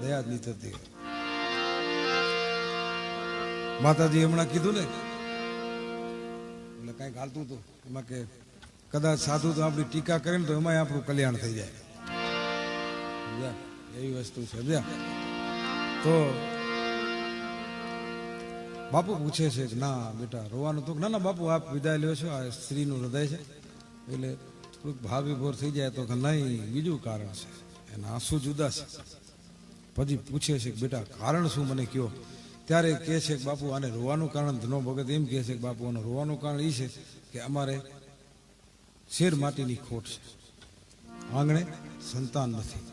દયા જ નીતરતી હોય. માતાજી હમણાં કીધું ને, એટલે કાંઈક હાલતું હતું એમાં કે કદાચ સાધુ તો આપણી ટીકા કરે ને તો એમાં આપણું કલ્યાણ થઈ જાય, સમજ્યા? એવી વસ્તુ છે, સમજ્યા? તો બાપુ પૂછે છે કે ના બેટા રોવાનું તો? ના ના બાપુ આપ વિદાય લ્યો છો, આ સ્ત્રીનું હૃદય છે. એટલે થોડુંક ભાવ વિભોર થઈ જાય તો કે નહીં, બીજું કારણ છે, એના આંસુ જુદા છે. પછી પૂછે છે કે બેટા કારણ શું મને કયો? ત્યારે કહે છે કે બાપુ આને રોવાનું કારણ, ધનો ભગત એમ કહે છે કે બાપુ આનું રોવાનું કારણ એ છે કે અમારે શેર માટીની ખોટ છે, આંગણે સંતાન નથી.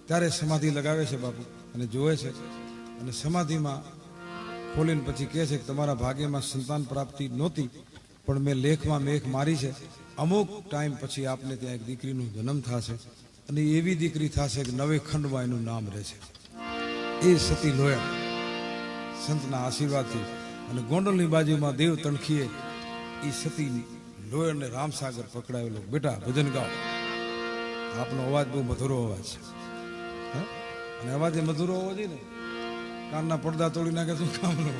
ત્યારે સમાધિ લગાવે છે બાપુ અને જોવે છે, અને સમાધિમાં ખોલીને પછી કહે છે કે તમારા ભાગ્યમાં સંતાન પ્રાપ્તિ નહોતી, પણ મેં લેખમાં મેઘ મારી છે. અમુક ટાઈમ પછી આપને ત્યાં એક દીકરીનો જન્મ થશે, અને એવી દીકરી થશે કે નવે ખંડમાં એનું નામ રહેશે. એ સતી લોયા સંતના આશીર્વાદથી. અને ગોંડલની બાજુમાં દેવ તણખીએ એ સતી લોયરને રામસાગર પકડાવેલો. બેટા ભજન ગાઓ. આપનો અવાજ બહુ મધુરો અવાજ છે, અને અવાજ એ મધુરો હોવો જોઈએ ને, કાનના પડદા તોડી નાખે શું કામ નો?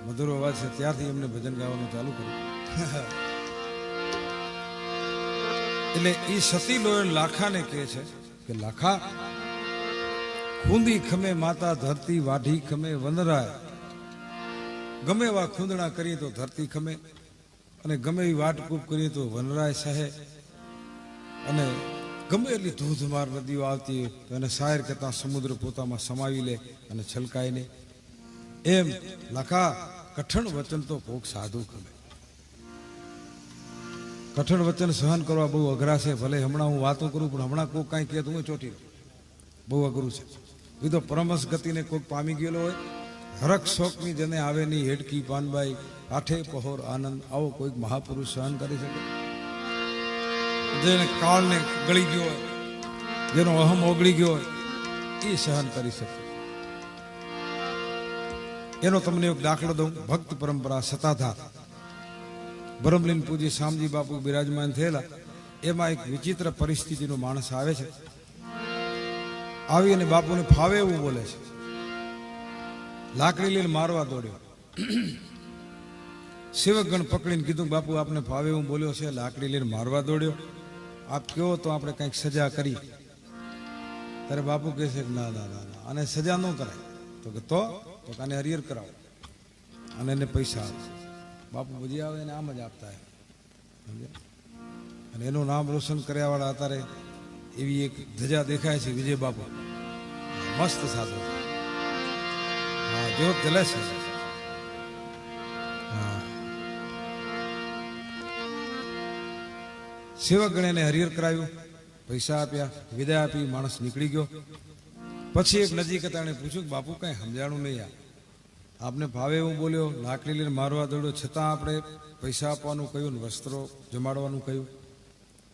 મધુરો અવાજ છે, ત્યારથી એમને ભજન ગાવાનું ચાલુ કર્યું. એટલે એ સતી લોયર લાખાને કહે છે કે લાખા, ખૂંદી ખમે માતા ધરતી, વાઢી ખમે વનરાય. ગમે એવા ખૂંદણા કરીએ તો ધરતી ખમે, અને ગમે એવી વાટકૂપ કરીએ તો વનરાય સહે. અને ગમે એટલી ધોધમાર નદીઓ આવતી તો એને શાયર કહેતા સમુદ્ર પોતામાં સમાવી લે અને છલકાય નહીં. એમ લાખા કઠણ વચન તો કોક સાધુ ખમે. કઠણ વચન સહન કરવા બહુ અઘરા છે. ભલે હમણાં હું વાતો કરું, પણ હમણાં કોઈ કાંઈ કહે તો હું ચોટી રહું, બહુ અઘરું છે. એ તો પરમસ ગતિને કોઈક પામી ગયેલો હોય. હરખ શોકની જેને આવે ની હેડકી પાનબાઈ, આઠે પહોર આનંદ, આવો કોઈક મહાપુરુષ સહન કરી શકે? જેને કાળને ગળી ગયો હોય, જેનો અહમ ઓગળી ગયો હોય, એ સહન કરી શકે. એનો તમને એક દાખલો દઉં. ભક્ત પરંપરા સતાધાર બ્રહ્મલીન પૂજી શામજી બાપુ બિરાજમાન થયેલા. એમાં એક વિચિત્ર પરિસ્થિતિનો માણસ આવે છે. આવી અને બાપુને ફાવે એવું બોલે છે. લાકડી લઈને મારવા દોડ્યો. સેવકગણ પકડીને કીધું બાપુ આપને ફાવે એવું બોલ્યો છે, લાકડી લઈને મારવા દોડ્યો, આપ કહો તો આપણે કંઈક સજા કરી. ત્યારે બાપુ કહે છે કે ના ના ના ના, અને સજા ન કરાય. તો કે તો આને હરિહર કરાવો અને એને પૈસા આપો. બાપુ બધી આવે એને આમ જ આપતા. અને એનું નામ રોશન કર્યા વાળા અત્યારે એવી એક ધજા દેખાય છે, વિજય બાપુ. મસ્ત સાધુ, હા, જ્યોત જલે છે. હા, સેવક ગણે હરિહર કરાવ્યું, પૈસા આપ્યા, વિદાય આપી, માણસ નીકળી ગયો. પછી એક નજીક હતા, એને પૂછ્યું કે બાપુ કઈ સમજાણું નહીં, આપને ભાવે એવું બોલ્યો, લાકડી લઈને મારવા દોડ્યો, છતાં આપણે પૈસા આપવાનું કહ્યું ને વસ્ત્રો જમાડવાનું કહ્યું.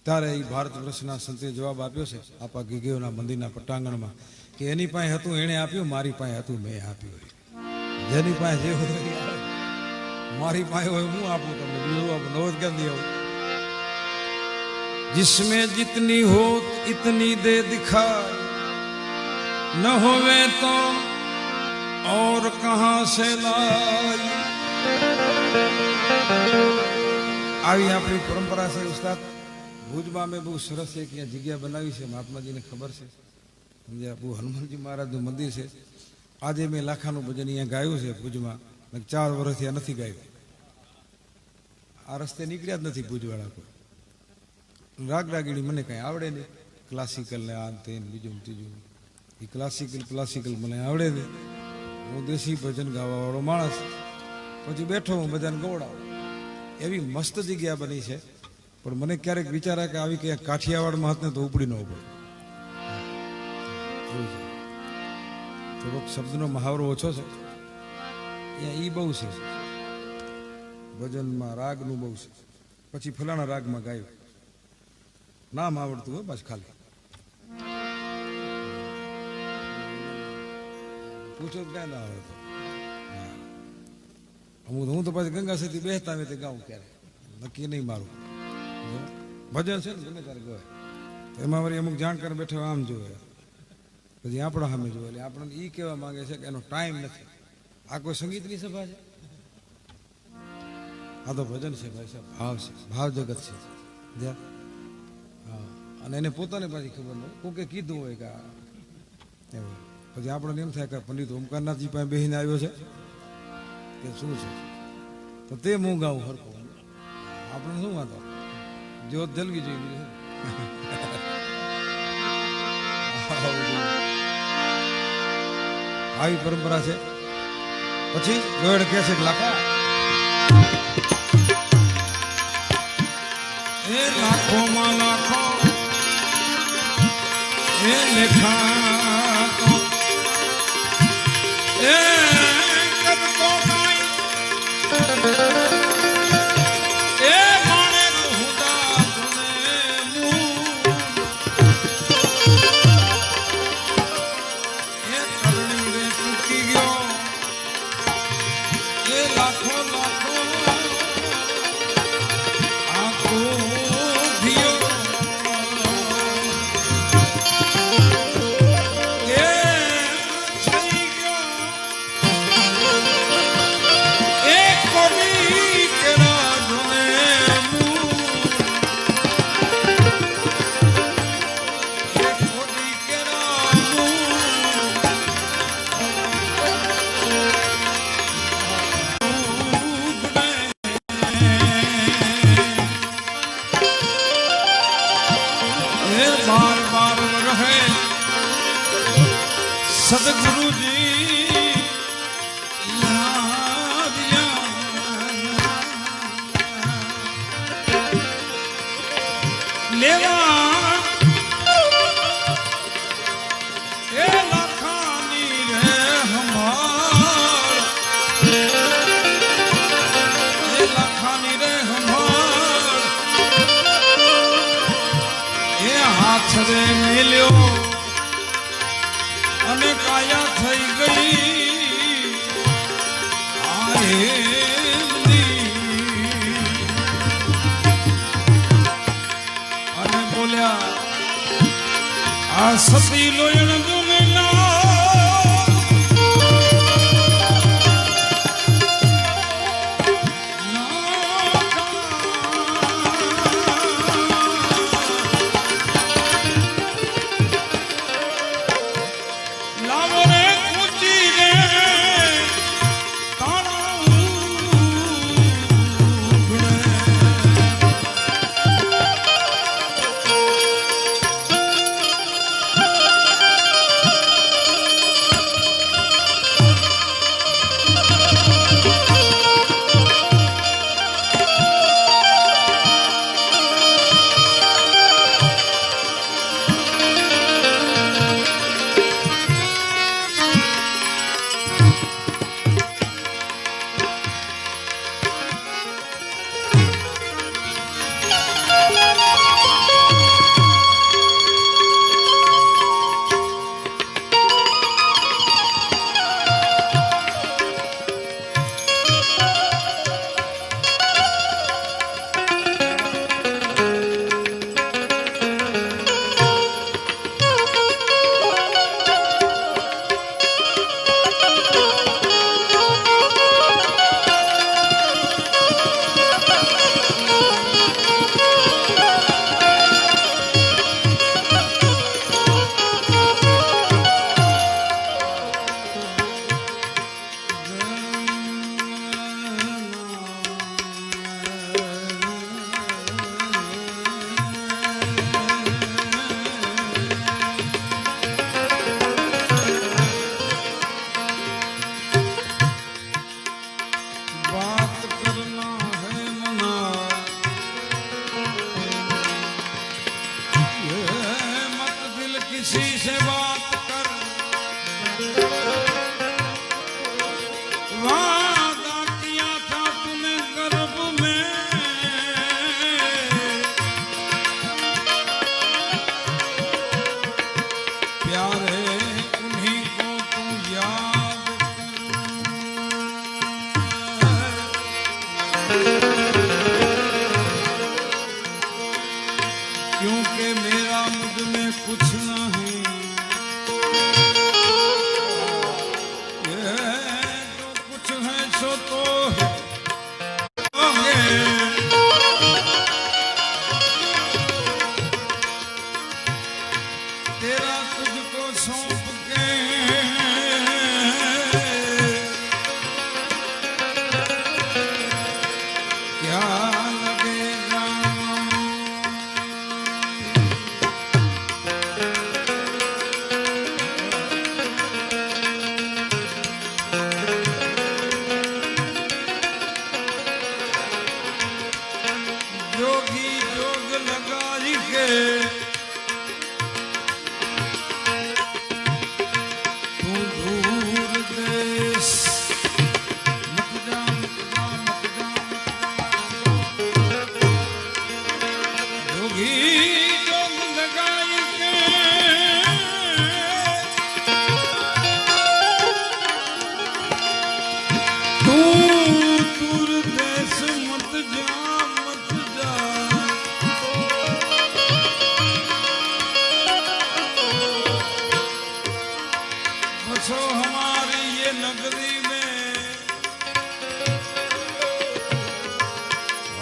ત્યારે એ ભારત વર્ષના સંતે જવાબ આપ્યો છે આપા ગીગીઓના મંદિરના પટાંગણમાં કે એની પાસે હતું એણે આપ્યું, મારી પાસે હતું મેં આપ્યું. જેની પાસે જે હોય मारी पाए हो हूँ आपू तमने बीजो आप नवज कर दिया जिसमें जितनी हो इतनी दे दिखाई न होवे तो और कहां से लाई આવી આપણી પરંપરા છે ઉસ્તાદ ભુજમાં મેં બહુ સરસ એક જગ્યા બનાવી છે મહાત્માજીને ખબર છે સમજ્યા બહુ હનુમાનજી મહારાજનું મંદિર છે આજે મેં લાખાનું ભજન અહીંયા ગાયું છે ભુજમાં 4 વર્ષથી આ નથી ગાયું આ રસ્તે નીકળ્યા જ નથી ભુજવાળા કોઈ રાગ રાગીણી મને કાંઈ આવડે નહીં ક્લાસિકલ ને આ તે બીજું ત્રીજું એ ક્લાસિકલ મને આવડે નહીં હું દેશી ભજન ગાવાવાળો માણસ પછી બેઠો હું બધાને ગવડાવું એવી મસ્ત જગ્યા બની છે પણ મને ક્યારેક વિચાર આવે કે આવી ક્યાંક કાઠિયાવાડમાં હતી ને તો ઉપડી ન ઉપડે થોડોક શબ્દનો મહાવરો ઓછો છે અહીંયા એ બહુ છે ભજનમાં રાગનું બહુ છે પછી ફલાણા રાગમાં ગાયું નામ આવડતું હોય બસ ખાલી પૂછો ક્યાં ના આવડે હું તો પછી ગંગા સતી બેસતા આવે તે ગાઉં ક્યારે નક્કી નહીં મારું ભજન છે ને ગમે ત્યારે ગવાય એમાં વળી અમુક જાણકાર બેઠો આમ જોવે પછી આપણા સામે જોવે એટલે આપણને એ કહેવા માંગે છે કે એનો ટાઈમ નથી આ કોઈ સંગીતની સભા છે આ તો ભજન છે ભાઈ સાહેબ ભાવ છે ભાવ જગત છે હા અને એને પોતાને પાછી ખબર ન કોકે કીધું હોય કે એવું પછી આપણને એમ થાય કે પંડિત ઓમકારનાથજી પાસે બેસીને આવ્યો છે કે શું છે તો તે હું ગાઉં હરકો આપણે શું વાંધો જ્યોત જલવી જોઈએ આવી પરંપરા છે પછી ગોળ કે છે લાખા એ લાખો માં લાખો એ લેખા તો એ કદ તો કાઈ એ માણે હુદા તુને મૂ એ કરણી રે ચૂકી ગયો એ લાખો લાખો આખો દિયો એ થઈ ગયો એ કોની કેરા જોને મૂ એ કોની કેરા મૂ बार बार रहे सदगुरु जी याद लेवा ए लाखानी रे हमार ए लाखानी रे हमार એ હાથ રે મેલ્યો અને કાયા થઈ ગઈ અને બોલ્યા આ સતી લોયણ દુનિયા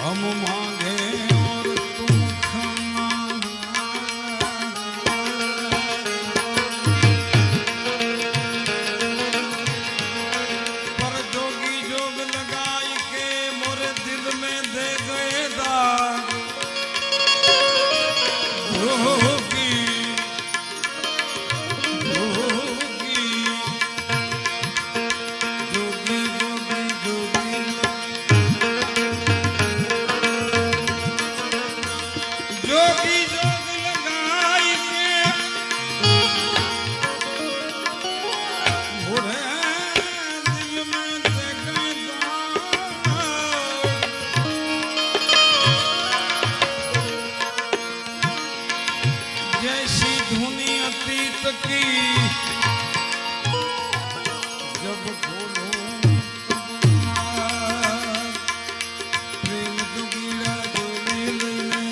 हम मांगे और तुम खाना पर जोगी जोग लगाई के मोरे दिल में दे गए दाग जोगी जोगी जोगी जोगी जोगी जोगी जोग लगाई के मोरे दिल में दे गए दाग जैसी धुनी अतीत की जब खोलो प्रेम दुगीरा जोली लैले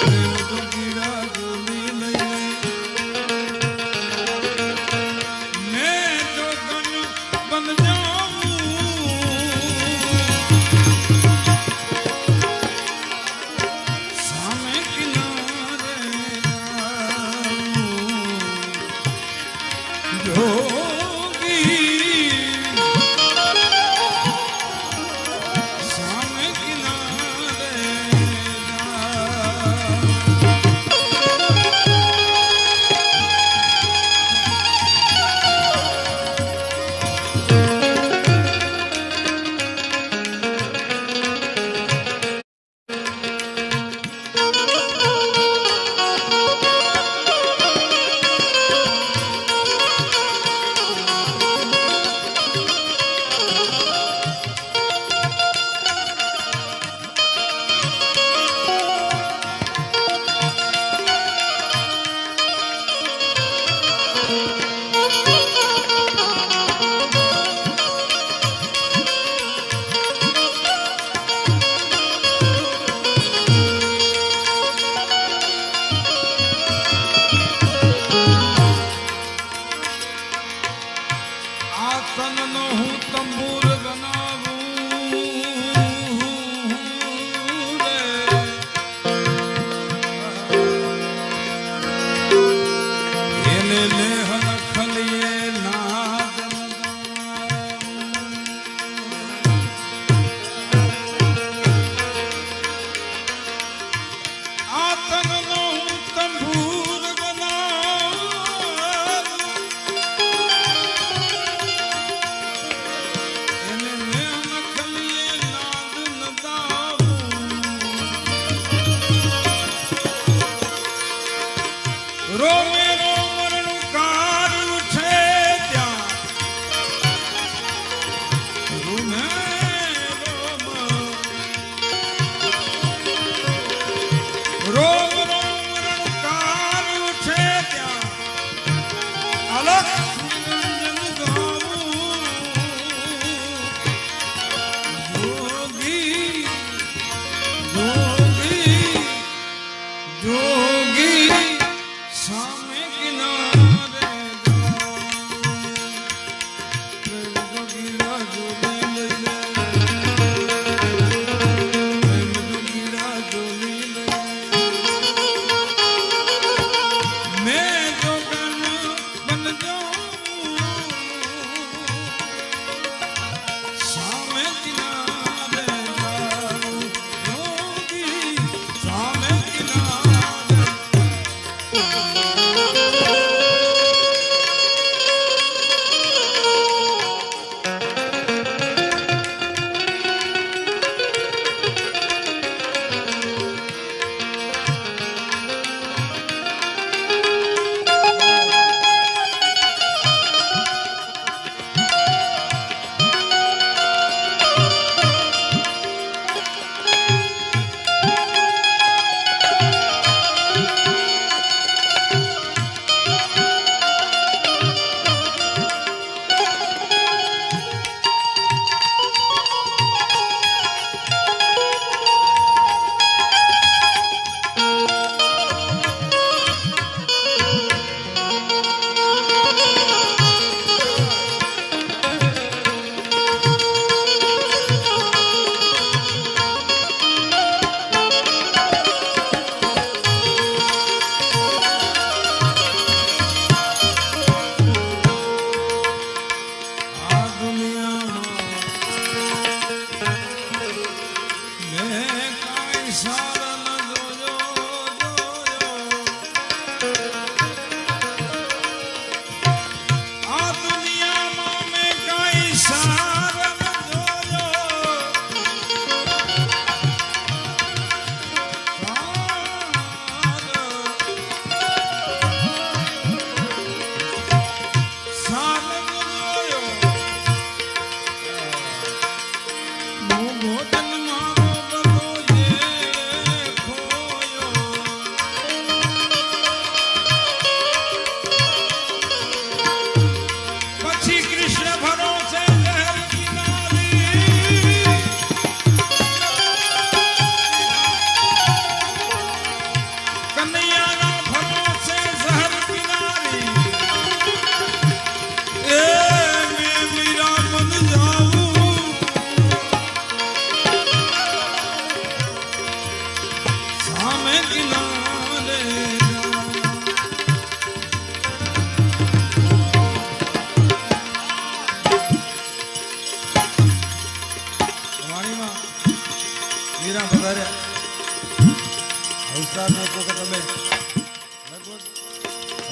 प्रेम दुगीरा जोली लैले मैं जो गन बन जाऊं सामे किनारे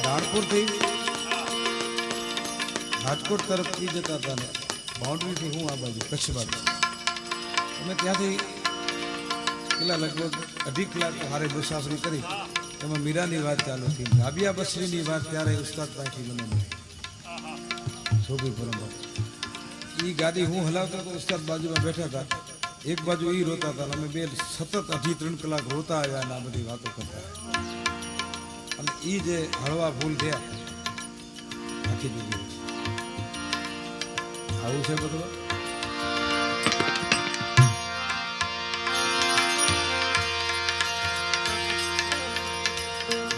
રાણપુર થી રાજકોટ તરફથી જતા હતા ને બાઉન્ડ્રીથી હું આ બાજુ કચ્છ બાજુ અમે ત્યાંથી પેલા લગભગ 2.5 કલાક હારે મુસાફરી કરી એમાં મીરાની વાત ચાલુ થઈ રાબિયા બસરીની વાત ત્યારે ઉસ્તાદ પાસેથી મને મળી સોભી પરંપરા એ ગાડી હું હલાવતો તો ઉસ્તાદ બાજુમાં બેઠા હતા એક બાજુ એ રોતા હતા અમે બે સતત 2.5-3 કલાક રોતા આવ્યા અને આ બધી વાતો કરતા અને એ જે હળવા ભૂલ થયા આખી દીધી આવું છે બધું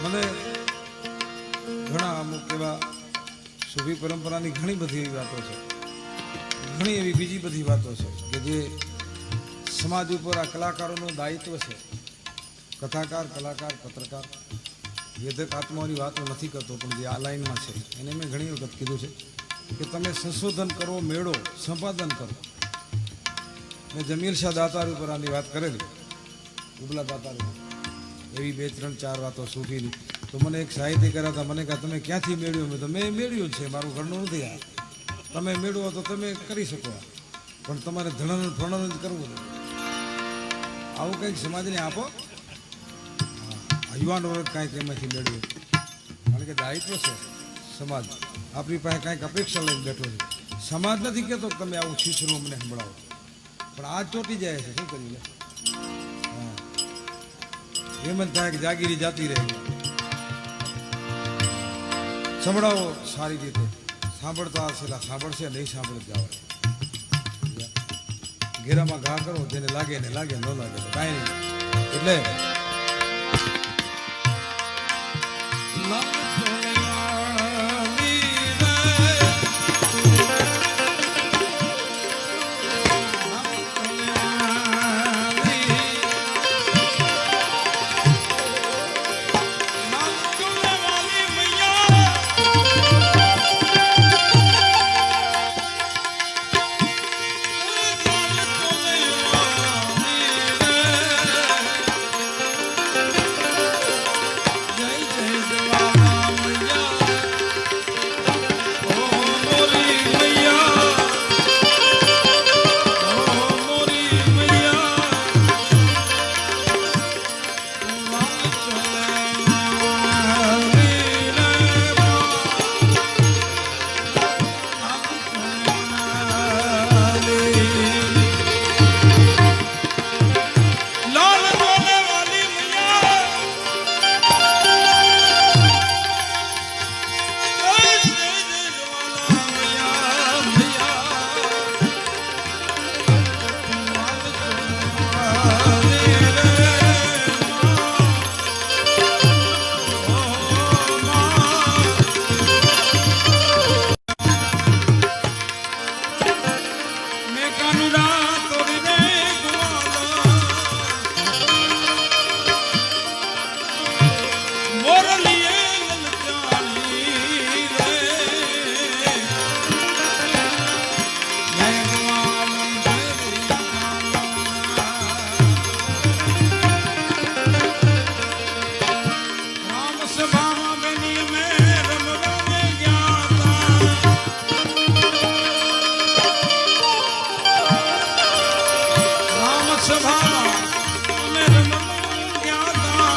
મને ઘણા અમુક એવા સુફી પરંપરાની ઘણી બધી એવી વાતો છે ઘણી એવી બીજી બધી વાતો છે કે જે સમાજ ઉપર આ કલાકારોનું દાયિત્વ છે કથાકાર કલાકાર પત્રકાર વેદક આત્માઓની વાતો નથી કરતો પણ જે આ લાઈનમાં છે એને મેં ઘણી વખત કીધું છે કે તમે સંશોધન કરો મેળો સંપાદન કરો મેં જમીલ શાહ દાતાર ઉપર આની વાત કરેલી ઉબલા દાતાર એવી 2-3-4 વાતો સૂફીની તો મને એક સાહિત્યકાર હતા મને કહે તમે ક્યાંથી મેળવ્યો મેં તો મેં મેળવ્યું છે મારું ઘરનું નથી આ તમે મેળવો તો તમે કરી શકો પણ તમારે ધણન ફણન જ કરવું આવું કંઈક સમાજને આપો યુવાન વર્ગ કાંઈક એમાંથી મેળવે કારણ કે દાયિત્વ છે સમાજ આપણી પાસે કાંઈક અપેક્ષા લઈને બેઠો છે સમાજ નથી કહેતો કે તમે આવું શીશરું મને સંભળાવો પણ આ ચોટી જાય છે શું કરી લે એમ જ થાય કે જાગીરી જાતી રહે સંભળાવો સારી રીતે સાંભળતા હશે સાંભળશે નહીં સાંભળે જાવ ઘેરામાં ઘા કરો જેને લાગે ને લાગે ન લાગે તો કાંઈ નહીં એટલે જય જય જવાલા સભામાં અમે રમવું જ્ઞાતા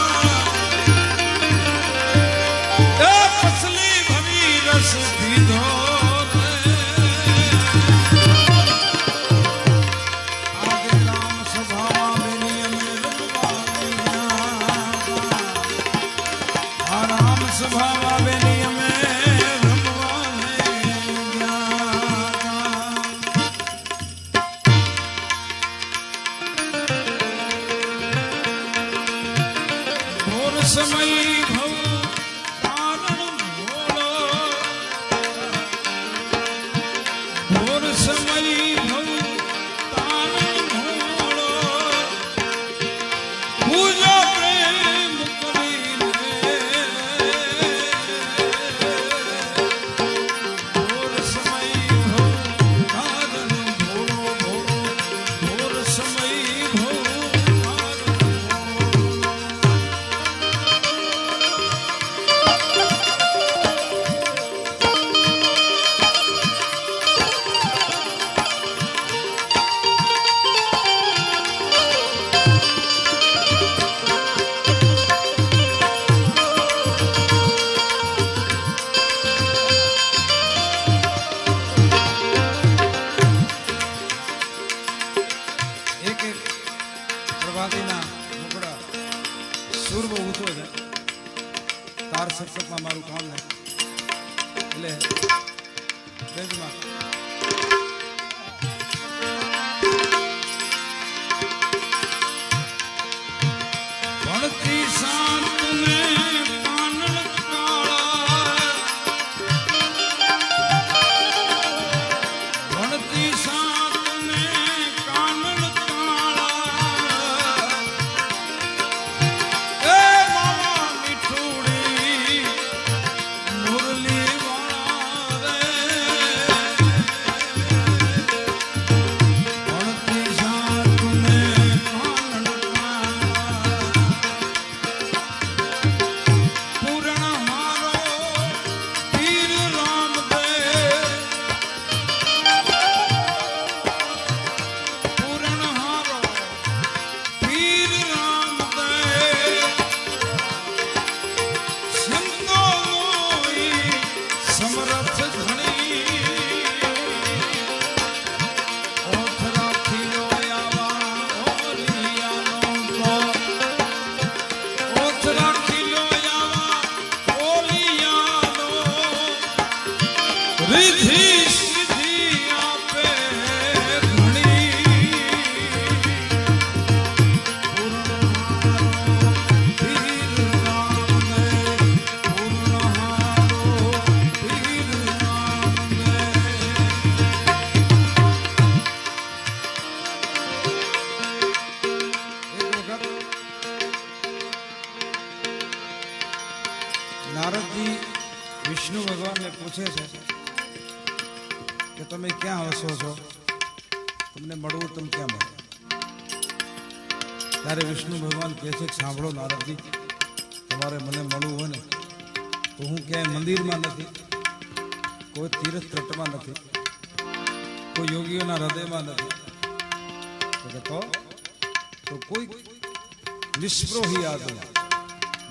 એ પસલી ભરી રસ પીધો આજે રામ સભામાં બેની અમે રમવા આ રામ સભામાં બેની અમે સમય ભવ કારણ ભોળો ભોર સમય ભવ કારણ ભોળો પૂજો પ્રેમ કરીને ભોર સમય ભવ કારણ ભોળો ભોળો ભોર સમય ભવ પ્રભાતીના મુકડા સુર બહુ ઊંચો છે તાર સત્સંગમાં મારું કામ ને એટલે બેજમાં ભણતી શાંત ને કાનડ કાળા ભણતી શાંત ને કાનડ रिधि सिद्धि आपे घणी पूर्णहारो वीर राम ने पूर्णहारो वीर राम ने एक वक्त नारद जी विष्णु भगवान ने पूछे છે કે તમે ક્યાં વસો છો તમને મળવું તમે ક્યાં મળો ત્યારે વિષ્ણુ ભગવાન કહે છે સાંભળો નારદજી તમારે મને મળવું હોય ને તો હું ક્યાંય મંદિરમાં નથી કોઈ તીર્થ તટમાં નથી કોઈ યોગીઓના હૃદયમાં નથી તો કોઈ નિષ્પ્રોહી આત્મા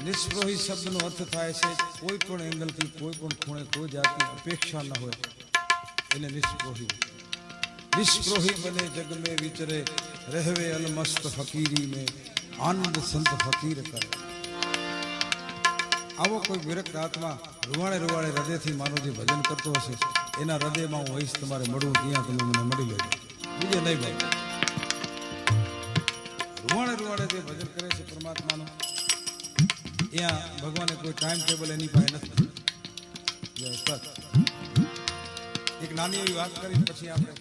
નિષ્પ્રોહી શબ્દનો અર્થ થાય છે કોઈ પણ એંગલથી કોઈ પણ ખૂણે કોઈ જાતની અપેક્ષા ન હોય એને નિષ્પ્રોહી બને જગ में विचरे रहवे अलमस्त फकीरी में आनंद संत फकीर करे આવો કોઈ વિરક્ત આત્મા રૂવાડે હૃદયથી મારું જે ભજન કરતો હશે એના હૃદયમાં હું હોઈશ તમારે મળવું ત્યાં તમે મને મળી લેજો બીજે નહીં ભાઈ રૂવાડે જે ભજન કરે છે પરમાત્માનું ત્યાં ભગવાને કોઈ ટાઈમ ટેબલ એની પાસે નથી એક નાની એવી વાત કરી પછી આપણે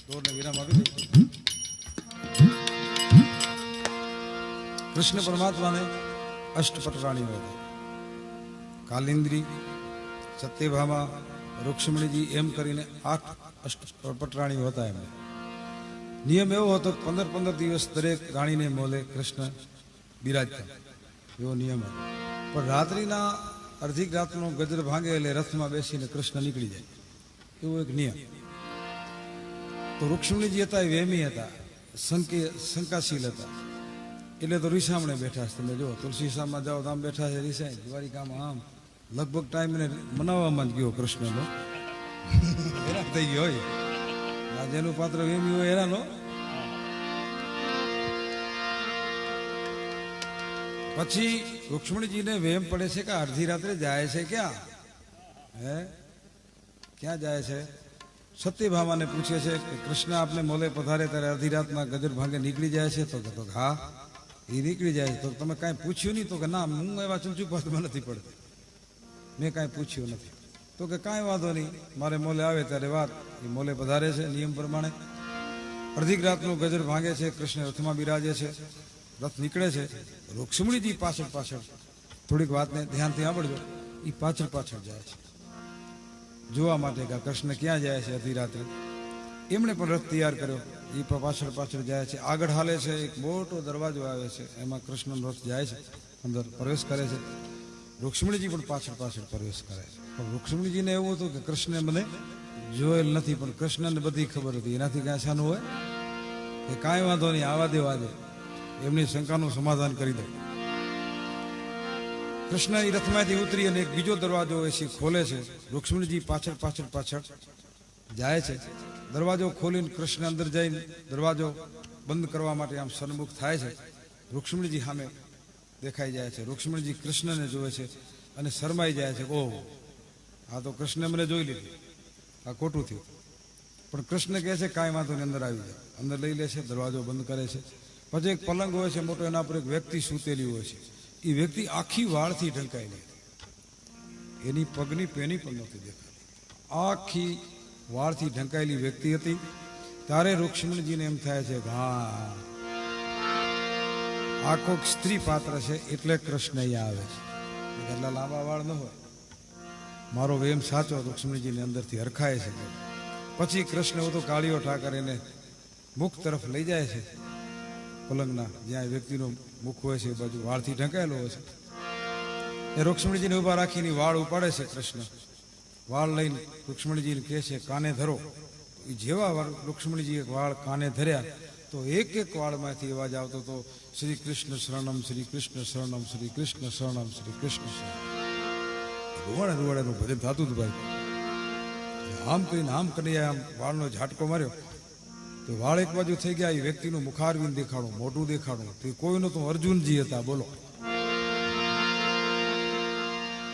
દોરને વિરામ આપી દઈએ કૃષ્ણ પરમાત્માને અષ્ટપટ રાણીઓ હતા કાલિંદ્રી સત્યભામા રૂક્ષ્મણીજી એમ કરીને 8 અષ્ટપટ રાણીઓ હતા એમને નિયમ એવો હતો 15 દિવસ દરેક રાણીને મોલે કૃષ્ણ બિરાજતા એવો નિયમ હતો પણ રાત્રિના અડધી રાતનો ગજર ભાંગે એટલે રથમાં બેસીને કૃષ્ણ નીકળી જાય એવો એક નિયમ તો રૂક્ષ્મણીજી હતા એ વેમી હતા શંકાશીલ હતા, એટલે તો રીસામણે બેઠા છે. તમે જો તુલસીશામાં જાઓ તો આમ બેઠા છે રીસાય, દ્વારિકામાં આમ લગભગ ટાઈમ એને મનાવવામાં જ ગયો કૃષ્ણનો. હેરાન થઈ ગયો હોય આ જેનું પાત્ર વેમ્યું હોય હેરાન. પછી રૂક્ષ્મણીજીને વેમ પડે છે કે અડધી રાત્રે જાય છે ક્યાં? ક્યાં જાય છે? સત્યભામાને પૂછે છે કે કૃષ્ણ આપને મોલે પધારે ત્યારે અડધી રાતના ગજર ભાંગે નીકળી જાય છે? તો હા એ નીકળી જાય છે. તો તમે કાંઈ પૂછ્યું નહીં? તો કે ના, હું એવા ચૂંચુપાતમાં નથી પડતી, મેં કાંઈ પૂછ્યું નથી. તો કે કાંઈ વાંધો નહીં, મારે મોલે આવે ત્યારે વાત. એ મોલે પધારે છે નિયમ પ્રમાણે. અડધી રાતનું ગજર ભાંગે છે, કૃષ્ણ રથમાં બિરાજે છે, રથ નીકળે છે. રૂક્ષ્મણીજી પાછળ પાછળ, થોડીક વાતને ધ્યાનથી સાંભળજો, એ પાછળ પાછળ જાય છે જોવા માટે કે કૃષ્ણ ક્યાં જાય છે અડધી રાત્રે. એમણે પણ રથ તૈયાર કર્યો, એ પણ પાછળ પાછળ જાય છે. આગળ હાલે છે, એક મોટો દરવાજો આવે છે, એમાં કૃષ્ણનો રથ જાય છે, અંદર પ્રવેશ કરે છે. રૂક્ષ્મણીજી પણ પાછળ પાછળ પ્રવેશ કરે છે. પણ રૂક્ષ્મણીજીને એવું હતું કે કૃષ્ણે મને જોયેલ નથી, પણ કૃષ્ણને બધી ખબર હતી. એનાથી કાંઈ છાનું હોય કે કાંઈ વાંધો નહીં, આવા દેવા દે, એમની શંકાનું સમાધાન કરી દે. કૃષ્ણ એ રથમાંથી ઉતરી અને એક બીજો દરવાજો હોય છે ખોલે છે. રૂક્ષ્મણીજી પાછળ પાછળ પાછળ જાય છે. દરવાજો ખોલીને કૃષ્ણ અંદર જઈને દરવાજો બંધ કરવા માટે આમ સન્મુખ થાય છે. રૂક્ષ્મણીજી સામે દેખાઈ જાય છે. રૂક્ષ્મણીજી કૃષ્ણને જોવે છે અને શરમાઈ જાય છે. ઓહ, આ તો કૃષ્ણે મને જોઈ લીધી, આ ખોટું થયું. પણ કૃષ્ણ કહે છે કાંઈ વાંધો નહીં, અંદર આવી જાય. અંદર લઈ લે છે, દરવાજો બંધ કરે છે. પછી એક પલંગ હોય છે મોટો, એના પર એક વ્યક્તિ સૂતેલી હોય છે. એ વ્યક્તિ આખી વાળથી ઢંકાયેલી હતી, એની પગની પેની પણ નહોતી દેખાતી, આખી વાળથી ઢંકાયેલી વ્યક્તિ હતી. ત્યારે રૂક્ષ્મણીજીને એમ થાય છે કે હા, આ કોઈક સ્ત્રી પાત્ર છે, એટલે કૃષ્ણ અહીંયા આવે છે. એટલા લાંબા વાળ ન હોય, મારો વેમ સાચો. રૂક્ષ્મણીજીને અંદરથી હરખાય છે. પછી કૃષ્ણ બધો કાળીઓ ઠાકર એને મુખ તરફ લઈ જાય છે, પલંગના જ્યાં વ્યક્તિનું મુખ હોય છે એ બાજુ વાળથી ઢંકાયેલો હોય છે. એ રૂક્ષ્મણીજીને ઉભા રાખીને વાળ ઉપાડે છે કૃષ્ણ. વાળ લઈને રૂક્ષ્મણીજીને કહે છે કાને ધરો. એ જેવા રૂક્ષ્મણીજી એક વાળ કાને ધર્યા તો એક એક વાળમાંથી અવાજ આવતો હતો, શ્રી કૃષ્ણ શરણમ, શ્રી કૃષ્ણ શરણમ, શ્રી કૃષ્ણ શરણમ, શ્રી કૃષ્ણ શરણમ. રૂવાડે રૂવાડેનું ભજન થતું હતું ભાઈ. આમ કરીને આમ કરીને આમ વાળનો ઝાટકો માર્યો તો વાળ એક બાજુ થઈ ગયા. એ વ્યક્તિનું મુખારવિંદ દેખાડું, મોઢું દેખાડું. તે કોઈનું તો અર્જુનજી હતા, બોલો.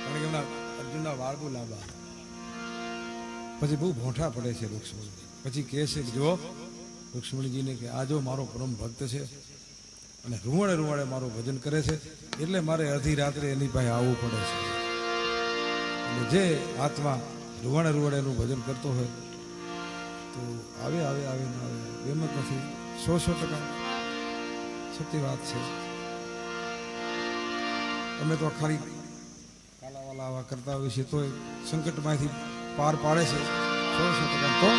કારણ કે એમના અર્જુનના વાળ બહુ લાંબા. પછી બહુ ભોંઠા પડે છે રૂક્ષ્મણી. પછી કહે છે કે જો રૂક્ષ્મણીજીને કે આ જો મારો પરમ ભક્ત છે અને રૂવાડે રૂવાડે મારું ભજન કરે છે, એટલે મારે અડધી રાત્રે એની પાસે આવવું પડે છે. એટલે જે આત્મા રૂવાડે રૂવાડેનું ભજન કરતો હોય તો આવે આવે આવે ને આવે, એમ જ નથી. 100% સત્ય વાત છે. અમે તો ખાલી કાલાવાલા આવા કરતા હોય છે, તોય સંકટમાંથી પાર પાડે છે 100%. તો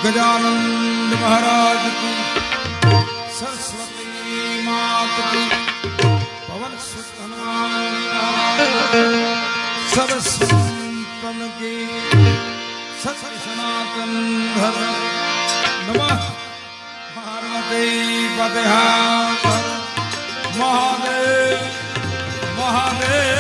गजानंद महाराज की, सरस्वती मात की, पवन सुत हनुमान सब संत लाल की सत्य सनातन धर्म नमः पार्वती पते महादेव महादेव